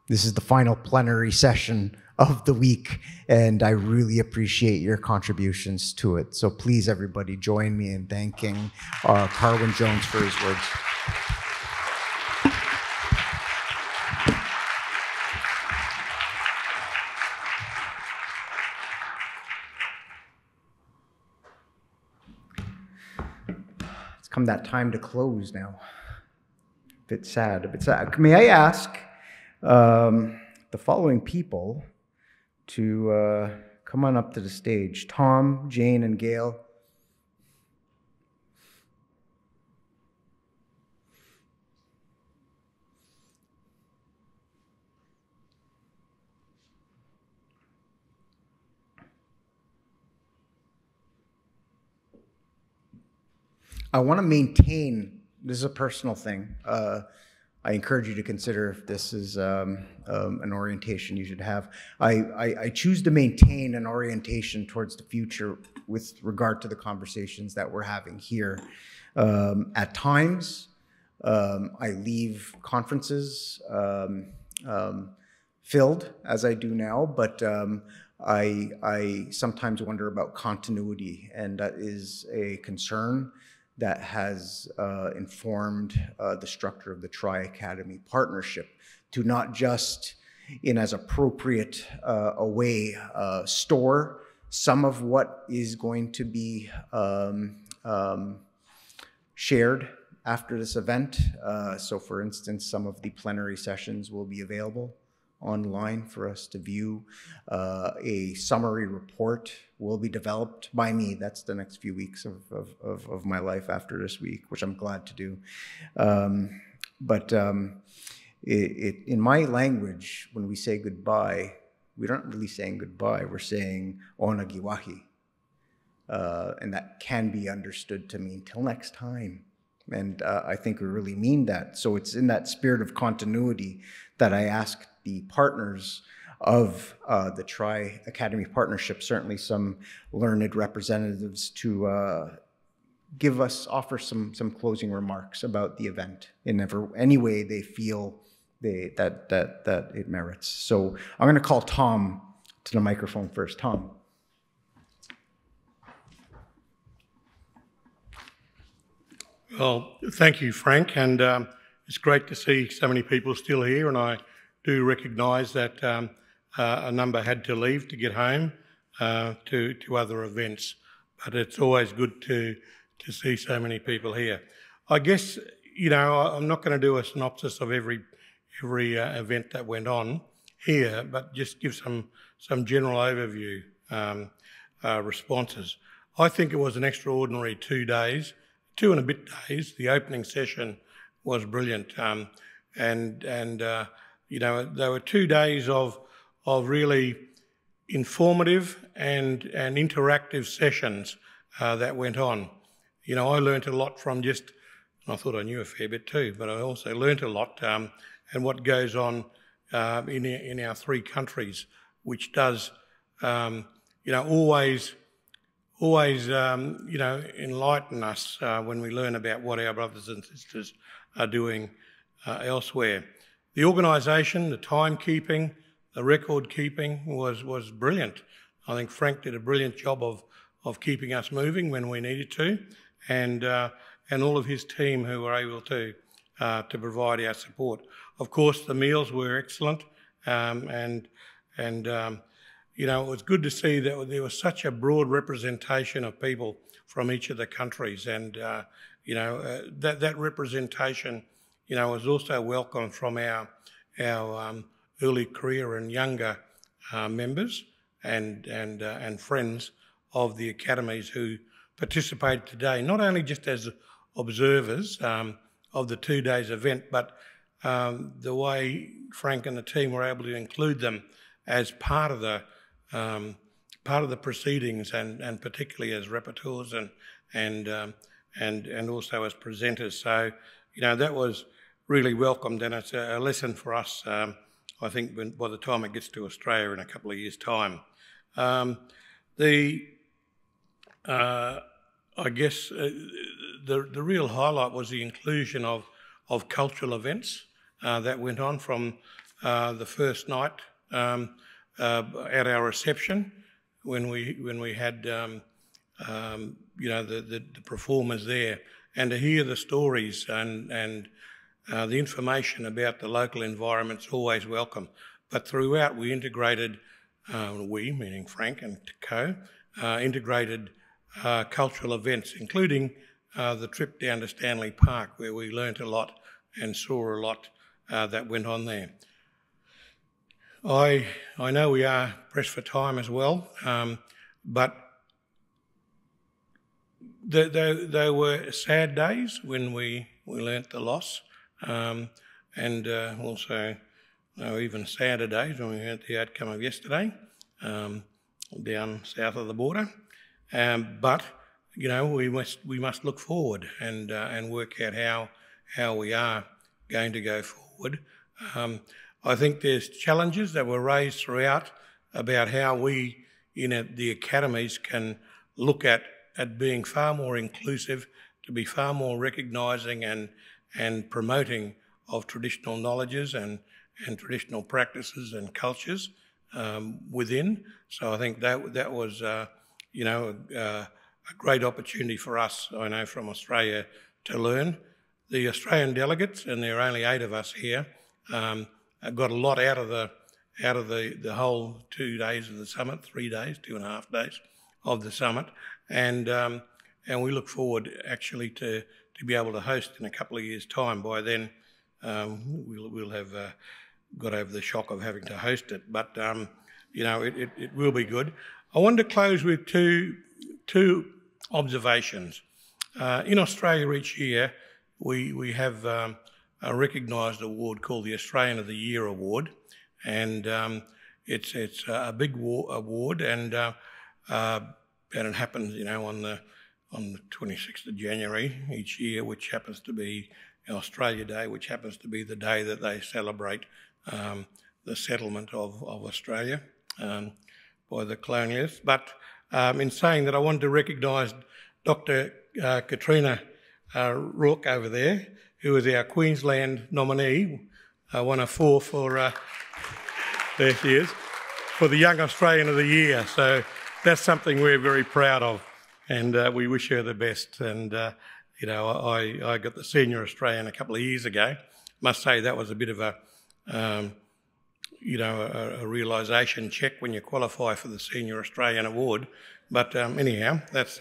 This is the final plenary session of the week, and I really appreciate your contributions to it. So please, everybody, join me in thanking Carwyn Jones for his words. Come that time to close now. A bit sad, a bit sad. May I ask the following people to come on up to the stage? Tom, Jane, and Gail. I want to maintain, this is a personal thing. I encourage you to consider if this is an orientation you should have. I choose to maintain an orientation towards the future with regard to the conversations that we're having here. At times, I leave conferences filled, as I do now, but I sometimes wonder about continuity, and that is a concern that has informed the structure of the Tri-Academy partnership to not just, in as appropriate a way, store some of what is going to be shared after this event. So for instance, some of the plenary sessions will be available online for us to view. A summary report will be developed by me. That's the next few weeks of my life after this week, which I'm glad to do. But in my language, when we say goodbye, we aren't really saying goodbye, we're saying ona giwahi. And that can be understood to mean till next time. And I think we really mean that. So it's in that spirit of continuity that I ask the partners of the Tri-Academy partnership, certainly some learned representatives, to offer some closing remarks about the event in any way they feel that it merits. So I'm going to call Tom to the microphone first. Tom. Well, thank you, Frank, and it's great to see so many people still here, and I do recognise that a number had to leave to get home to other events, but it's always good to see so many people here. I guess, you know, I'm not going to do a synopsis of every event that went on here, but just give some general overview responses. I think it was an extraordinary 2 days. 2 and a bit days. The opening session was brilliant, and you know, there were 2 days of really informative and interactive sessions that went on. You know, I learnt a lot from just, I thought I knew a fair bit too, but I also learnt a lot and what goes on in our three countries, which does, you know, always enlighten us when we learn about what our brothers and sisters are doing elsewhere. The organisation, the timekeeping, the record keeping was brilliant. I think Frank did a brilliant job of keeping us moving when we needed to, and all of his team who were able to provide our support. Of course, the meals were excellent, and you know, it was good to see that there was such a broad representation of people from each of the countries, and you know, that representation, you know, was also welcome from our early career and younger members and friends of the academies who participated today, not only just as observers of the 2 days event, but the way Frank and the team were able to include them as part of the proceedings, and particularly as rapporteurs and also as presenters. So, you know, that was really welcomed, and it's a lesson for us, I think, by the time it gets to Australia in a couple of years' time. I guess the real highlight was the inclusion of cultural events that went on from the first night at our reception when we had you know, the performers there, and to hear the stories and the information about the local environment's always welcome. But throughout we integrated, we, meaning Frank and co, integrated cultural events, including the trip down to Stanley Park, where we learnt a lot and saw a lot that went on there. I know we are pressed for time as well, but there were sad days when we learnt the loss, and also even sadder days when we heard the outcome of yesterday down south of the border. But you know, we must look forward and work out how we are going to go forward. I think there's challenges that were raised throughout about how we in the academies can look at being far more inclusive, to be far more recognising and promoting of traditional knowledges and traditional practices and cultures within. So I think that was you know, a great opportunity for us, I know, from Australia to learn. The Australian delegates, and there are only 8 of us here, got a lot out of the whole 2 days of the summit, 3 days, 2.5 days of the summit, and we look forward actually to be able to host in a couple of years' time. By then, we'll have got over the shock of having to host it, but you know, it will be good. I wanted to close with two observations. In Australia each year, we have a recognised award called the Australian of the Year Award, and it's a big award, and it happens, you know, on the 26th of January each year, which happens to be Australia Day, which happens to be the day that they celebrate the settlement of Australia by the colonialists. But in saying that, I wanted to recognise Dr. Katrina Rourke over there, who is our Queensland nominee, one of 4 for, there she is, for the Young Australian of the Year. So that's something we're very proud of, and we wish her the best. And, you know, I got the Senior Australian a couple of years ago. Must say that was a bit of a, you know, a realisation check when you qualify for the Senior Australian Award. But anyhow, that's,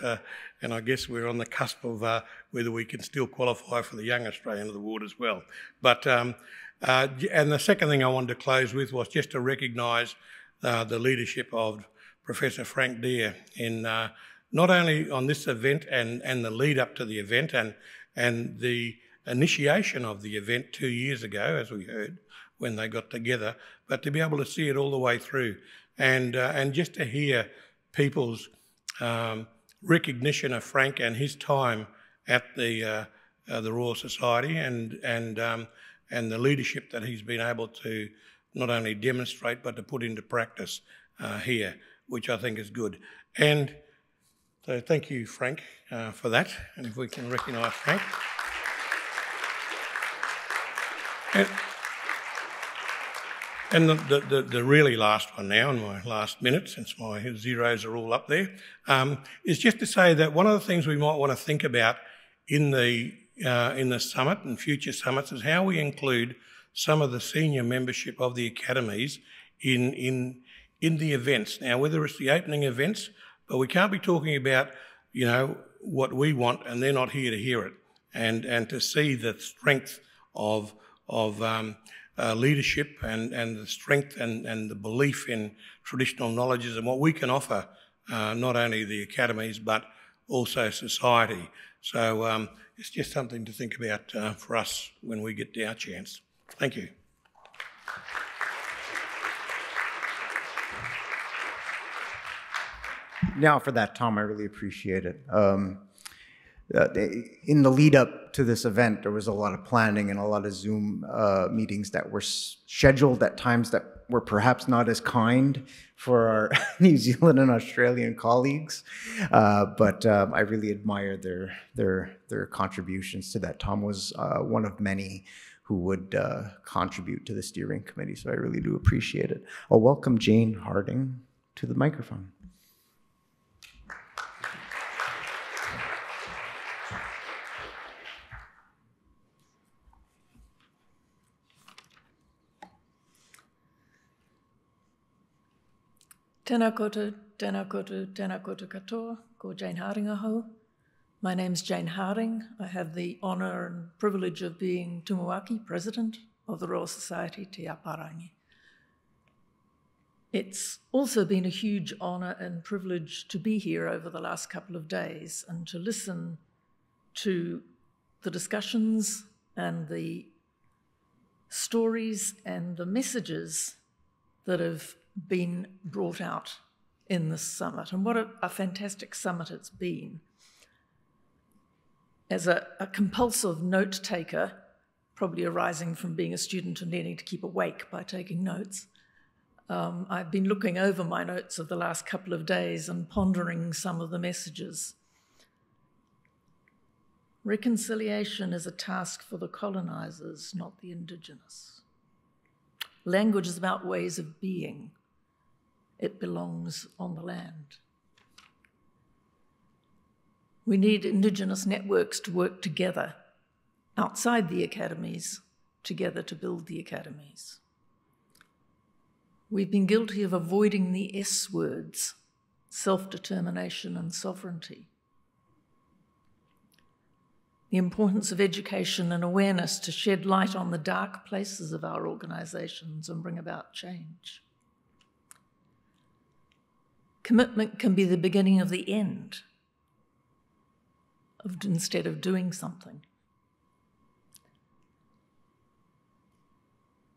and I guess we're on the cusp of whether we can still qualify for the Young Australian Award as well. But, and the second thing I wanted to close with was just to recognise the leadership of Professor Frank Deere in not only on this event and the lead up to the event and the initiation of the event 2 years ago, as we heard, when they got together, but to be able to see it all the way through and just to hear people's recognition of Frank and his time at the Royal Society and the leadership that he's been able to not only demonstrate but to put into practice here, which I think is good. And so thank you, Frank, for that. And if we can recognise Frank. And the really last one now, in my last minute, since my zeros are all up there, is just to say that one of the things we might want to think about in the summit and future summits is how we include some of the senior membership of the academies in the events. Now, whether it's the opening events, but we can't be talking about, you know, what we want and they're not here to hear it, and to see the strength of leadership and the strength and the belief in traditional knowledges and what we can offer, not only the academies but also society. So it's just something to think about for us when we get our chance. Thank you. Now for that, Tom, I really appreciate it. In the lead up to this event, there was a lot of planning and a lot of Zoom meetings that were scheduled at times that were perhaps not as kind for our New Zealand and Australian colleagues, but I really admire their contributions to that. Tom was one of many who would contribute to the steering committee, so I really do appreciate it. I'll welcome Jane Harding to the microphone. Tēnā koutou, tēnā koutou, tēnā koutou katoa, ko Jane Harding ahau. My name's Jane Harding. I have the honour and privilege of being Tumuaki, President of the Royal Society Te Aparangi. It's also been a huge honour and privilege to be here over the last couple of days and to listen to the discussions and the stories and the messages that have been brought out in this summit. And what a fantastic summit it's been. As a compulsive note taker, probably arising from being a student and needing to keep awake by taking notes, I've been looking over my notes of the last couple of days and pondering some of the messages. Reconciliation is a task for the colonisers, not the Indigenous. Language is about ways of being. It belongs on the land. We need Indigenous networks to work together outside the academies, together to build the academies. We've been guilty of avoiding the S words, self-determination and sovereignty. The importance of education and awareness to shed light on the dark places of our organisations and bring about change. Commitment can be the beginning of the end, instead of doing something.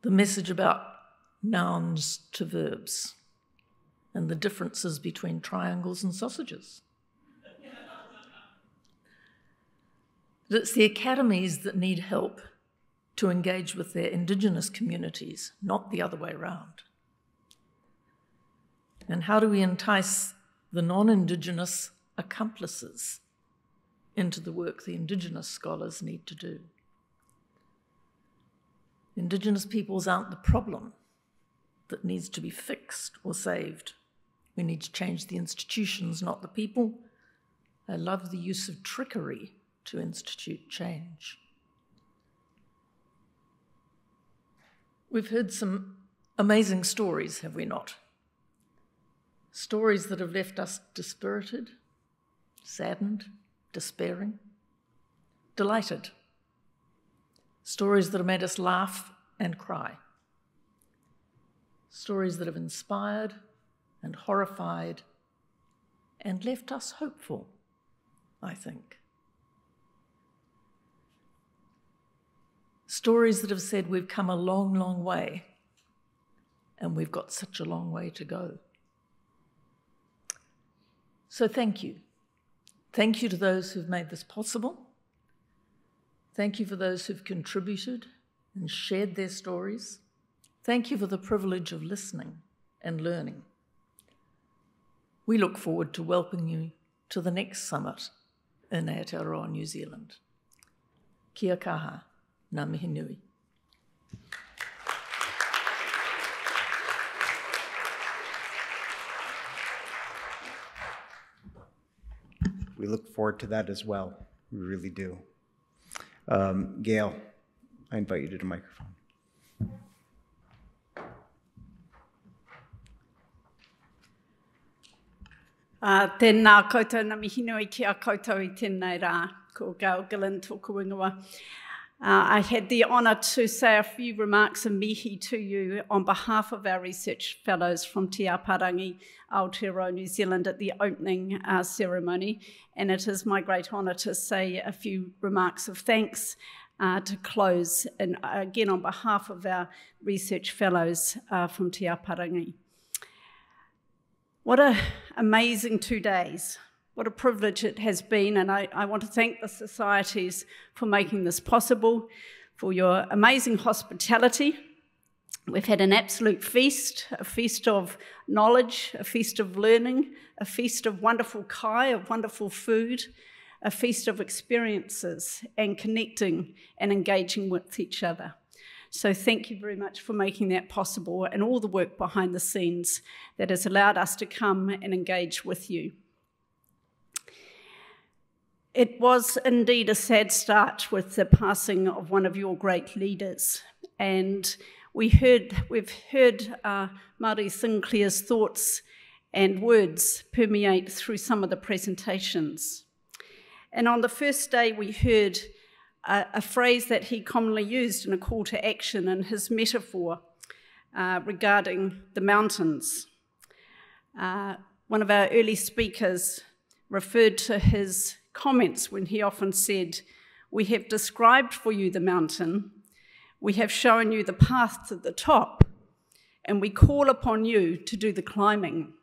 The message about nouns to verbs and the differences between triangles and sausages. That it's the academies that need help to engage with their Indigenous communities, not the other way around. And how do we entice the non-Indigenous accomplices into the work the Indigenous scholars need to do? Indigenous peoples aren't the problem that needs to be fixed or saved. We need to change the institutions, not the people. I love the use of trickery to institute change. We've heard some amazing stories, have we not? Stories that have left us dispirited, saddened, despairing, delighted. Stories that have made us laugh and cry. Stories that have inspired and horrified and left us hopeful, I think. Stories that have said we've come a long, long way and we've got such a long way to go. So thank you. Thank you to those who've made this possible. Thank you for those who've contributed and shared their stories. Thank you for the privilege of listening and learning. We look forward to welcoming you to the next summit in Aotearoa, New Zealand. Kia kaha, ngā mihi nui. We look forward to that as well. We really do. Gail, I invite you to the microphone. Tēnā koutou ngā mihi nui ki a koutou I tēnei rā, ko Gail Gillen tōku ingoa. I had the honour to say a few remarks of mihi to you on behalf of our research fellows from Te Aparangi, Aotearoa, New Zealand at the opening ceremony, and it is my great honour to say a few remarks of thanks to close, and again on behalf of our research fellows from Te Aparangi. What an amazing 2 days. What a privilege it has been, and I want to thank the societies for making this possible, for your amazing hospitality. We've had an absolute feast, a feast of knowledge, a feast of learning, a feast of wonderful kai, of wonderful food, a feast of experiences and connecting and engaging with each other. So thank you very much for making that possible and all the work behind the scenes that has allowed us to come and engage with you. It was indeed a sad start with the passing of one of your great leaders, and we've heard Māori Sinclair's thoughts and words permeate through some of the presentations. And on the first day we heard a phrase that he commonly used in a call to action in his metaphor regarding the mountains. One of our early speakers referred to his comments when he often said, "We have described for you the mountain, we have shown you the path to the top, and we call upon you to do the climbing."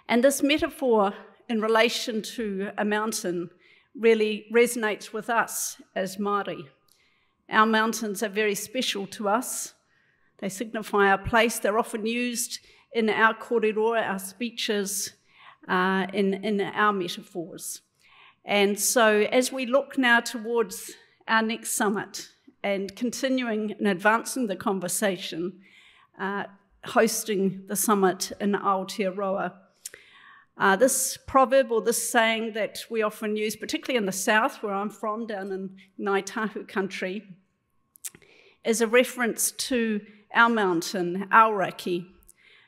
And this metaphor in relation to a mountain really resonates with us as Māori. Our mountains are very special to us. They signify our place. They're often used in our kōrero, our speeches, in our metaphors. And so as we look now towards our next summit and continuing and advancing the conversation, hosting the summit in Aotearoa, this proverb or this saying that we often use, particularly in the south where I'm from, down in Ngāi Tahu country, is a reference to our mountain, Aoraki,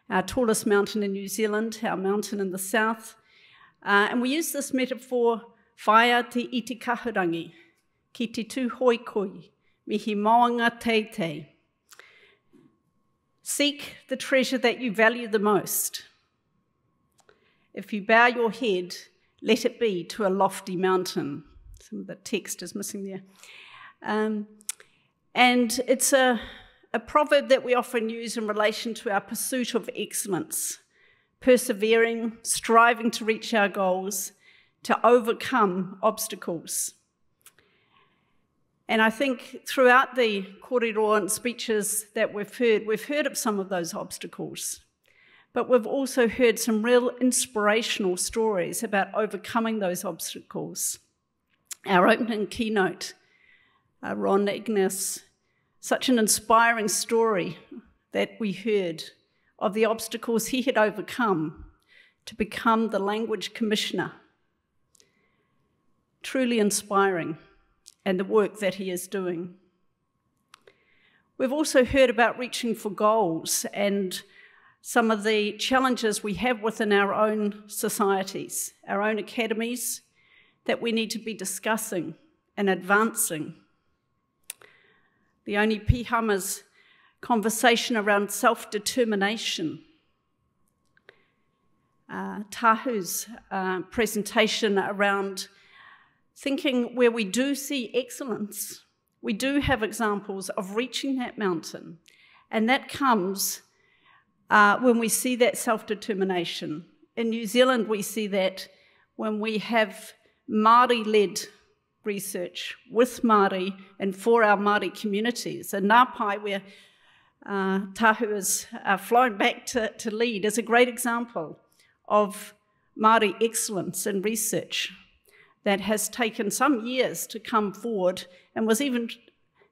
our tallest mountain in New Zealand, our mountain in the south. And we use this metaphor, whaia te iti kahurangi, ki te tū hoi koi, mihi maunga teitei. Seek the treasure that you value the most. If you bow your head, let it be to a lofty mountain. Some of the text is missing there. And it's a proverb that we often use in relation to our pursuit of excellence, persevering, striving to reach our goals, to overcome obstacles. And I think throughout the kōrero and speeches that we've heard of some of those obstacles, but we've also heard some real inspirational stories about overcoming those obstacles. Our opening keynote, Ron Ignace, such an inspiring story that we heard of the obstacles he had overcome to become the language commissioner. Truly inspiring, and the work that he is doing. We've also heard about reaching for goals and some of the challenges we have within our own societies, our own academies, that we need to be discussing and advancing. The Oni Pihama's conversation around self-determination. Tahu's presentation around thinking where we do see excellence, we do have examples of reaching that mountain, and that comes when we see that self-determination. In New Zealand, we see that when we have Māori-led research with Māori and for our Māori communities. And Ngā Pai, where Tahu is flown back to lead, is a great example of Māori excellence in research that has taken some years to come forward and was even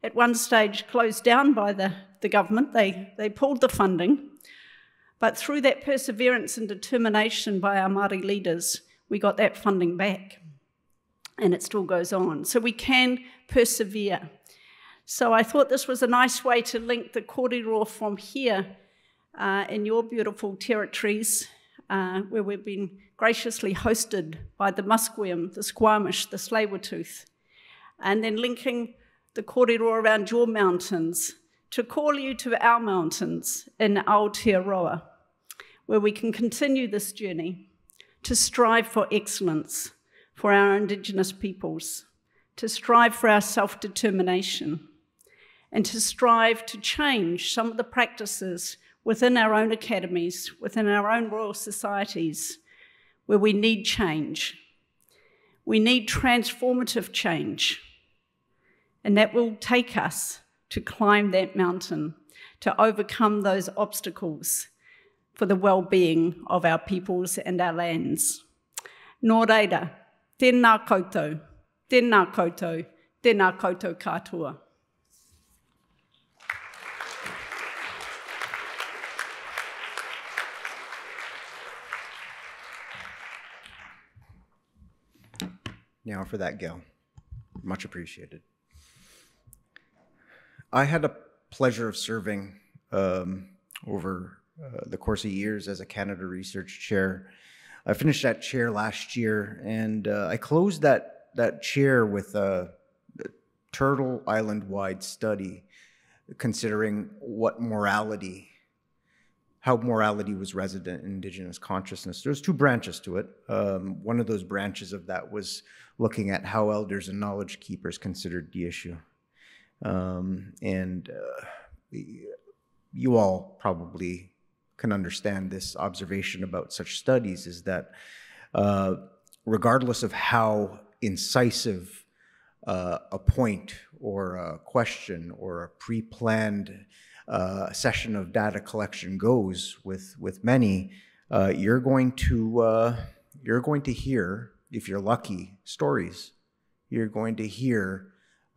at one stage closed down by the government. They pulled the funding. But through that perseverance and determination by our Māori leaders, we got that funding back. And it still goes on. So we can persevere. So I thought this was a nice way to link the kōrero from here in your beautiful territories, where we've been graciously hosted by the Musqueam, the Squamish, the Tsleil-Waututh, and then linking the kōrero around your mountains to call you to our mountains in Aotearoa, where we can continue this journey to strive for excellence for our Indigenous peoples, to strive for our self-determination, and to strive to change some of the practices within our own academies, within our own royal societies, where we need change. We need transformative change, and that will take us to climb that mountain, to overcome those obstacles for the well-being of our peoples and our lands. Nō reira, tēnā koutou, tēnā koutou, tēnā koutou katoa. Now for that, Gail. Much appreciated. I had a pleasure of serving over the course of years as a Canada Research Chair. I finished that chair last year, and I closed that chair with a Turtle Island-wide study considering how morality was resident in Indigenous consciousness. There's two branches to it. One of those branches of that was looking at how elders and knowledge keepers considered the issue. You all probably can understand this observation about such studies, is that regardless of how incisive a point or a question or a pre-planned session of data collection goes with many, you're going to hear, if you're lucky, stories. You're going to hear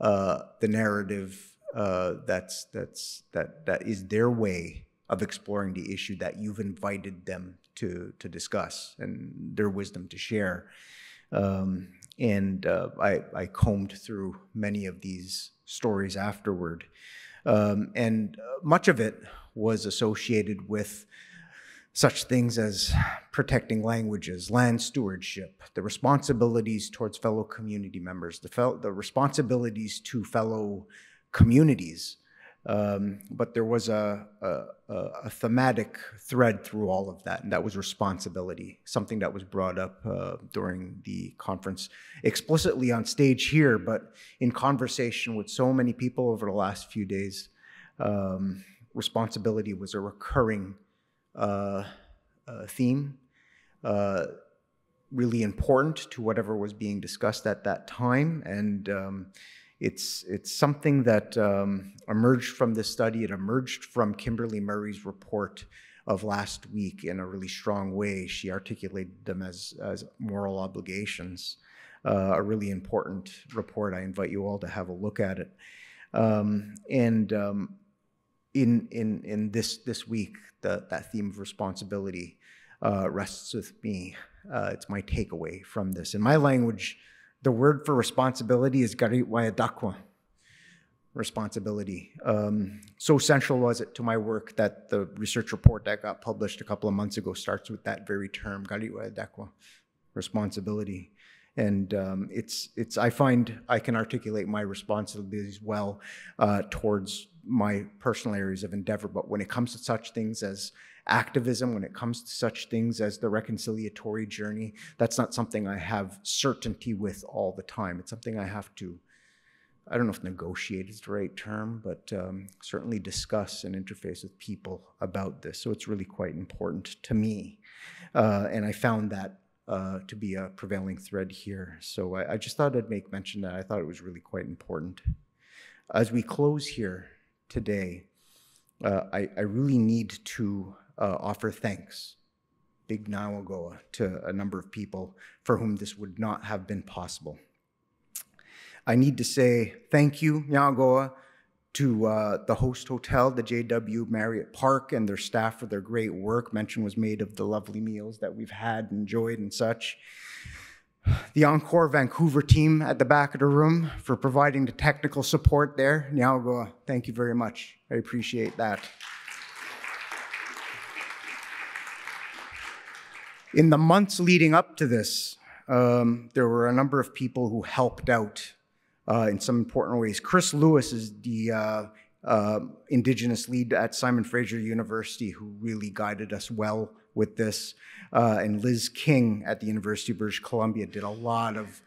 the narrative that is their way of exploring the issue that you've invited them to discuss and their wisdom to share. I combed through many of these stories afterward. And much of it was associated with such things as protecting languages, land stewardship, the responsibilities towards fellow community members, the responsibilities to fellow communities. But there was a thematic thread through all of that, and that was responsibility, something that was brought up during the conference, explicitly on stage here, but in conversation with so many people over the last few days. Responsibility was a recurring theme, really important to whatever was being discussed at that time, and it's something that emerged from this study. It emerged from Kimberly Murray's report of last week in a really strong way. She articulated them as moral obligations, a really important report. I invite you all to have a look at it. In this week, that theme of responsibility rests with me. It's my takeaway from this. In my language, the word for responsibility is gariwayadakwa, responsibility. So central was it to my work that the research report that got published a couple of months ago starts with that very term, gariwayadakwa, responsibility. And I find I can articulate my responsibilities well towards my personal areas of endeavor, but when it comes to such things as activism, when it comes to such things as the reconciliatory journey, that's not something I have certainty with all the time. It's something I have to, I don't know if negotiate is the right term, but certainly discuss and interface with people about this. So it's really quite important to me. And I found that to be a prevailing thread here. So I just thought I'd make mention that I thought it was really quite important. As we close here today, I really need to offer thanks, big Nauagoa, to a number of people for whom this would not have been possible. I need to say thank you, Nauagoa, to the host hotel, the JW Marriott Park, and their staff for their great work. Mention was made of the lovely meals that we've had, enjoyed, and such. The Encore Vancouver team at the back of the room for providing the technical support there. Nauagoa, thank you very much. I appreciate that. In the months leading up to this, there were a number of people who helped out in some important ways. Chris Lewis is the Indigenous lead at Simon Fraser University, who really guided us well with this. And Liz King at the University of British Columbia did a lot of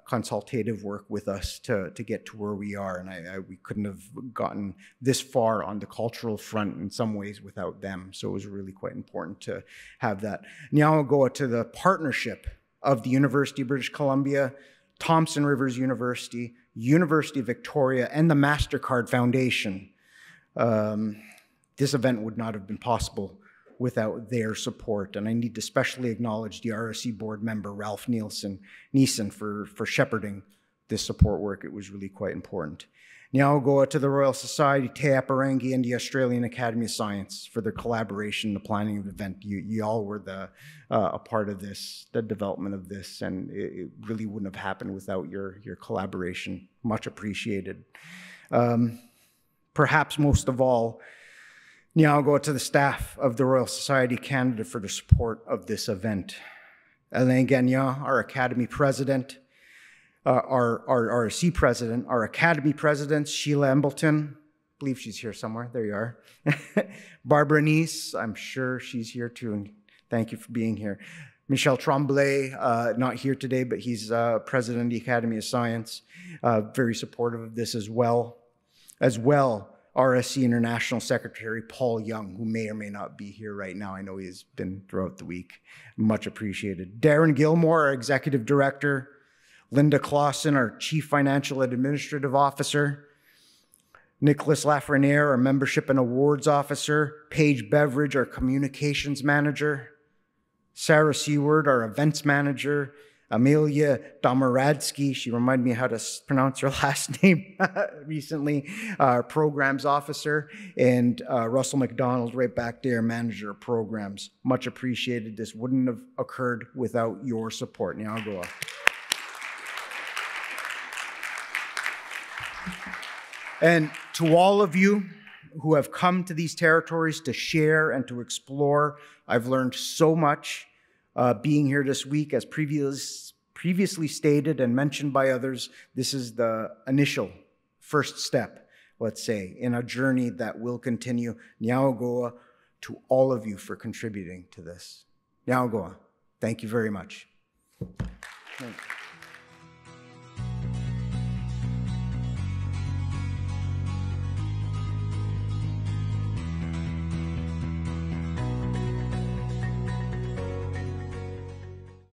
consultative work with us to get to where we are. And we couldn't have gotten this far on the cultural front in some ways without them. So it was really quite important to have that. Now I'll go to the partnership of the University of British Columbia, Thompson Rivers University, University of Victoria, and the MasterCard Foundation. This event would not have been possible without their support. And I need to especially acknowledge the RSC board member, Ralph Neeson, for shepherding this support work. It was really quite important. Now I'll go to the Royal Society, Te Aparangi, and the Australian Academy of Science for their collaboration, the planning of the event. You all were a part of this, the development of this, and it really wouldn't have happened without your collaboration. Much appreciated. Perhaps most of all, now I'll go to the staff of the Royal Society of Canada for the support of this event. Alain Gagnon, our Academy President, our RSC President, our Academy Presidents, Sheila Embleton, I believe she's here somewhere, there you are. Barbara Nice, I'm sure she's here too, and thank you for being here. Michel Tremblay, not here today, but he's President of the Academy of Science, very supportive of this as well. RSC International Secretary Paul Young, who may or may not be here right now. I know he's been throughout the week. Much appreciated. Darren Gilmore, our Executive Director. Linda Clausen, our Chief Financial and Administrative Officer. Nicholas Lafreniere, our Membership and Awards Officer. Paige Beveridge, our Communications Manager. Sarah Seward, our Events Manager. Amelia Domaradsky, she reminded me how to pronounce her last name recently, our Programs Officer. And Russell McDonald, right back there, Manager of Programs. Much appreciated. This wouldn't have occurred without your support. Now I'll go on. And to all of you who have come to these territories to share and to explore, I've learned so much being here this week. As previously stated and mentioned by others, this is the initial first step, let's say, in a journey that will continue. Niaugoa to all of you for contributing to this. Niaugoa, thank you very much. Thank you.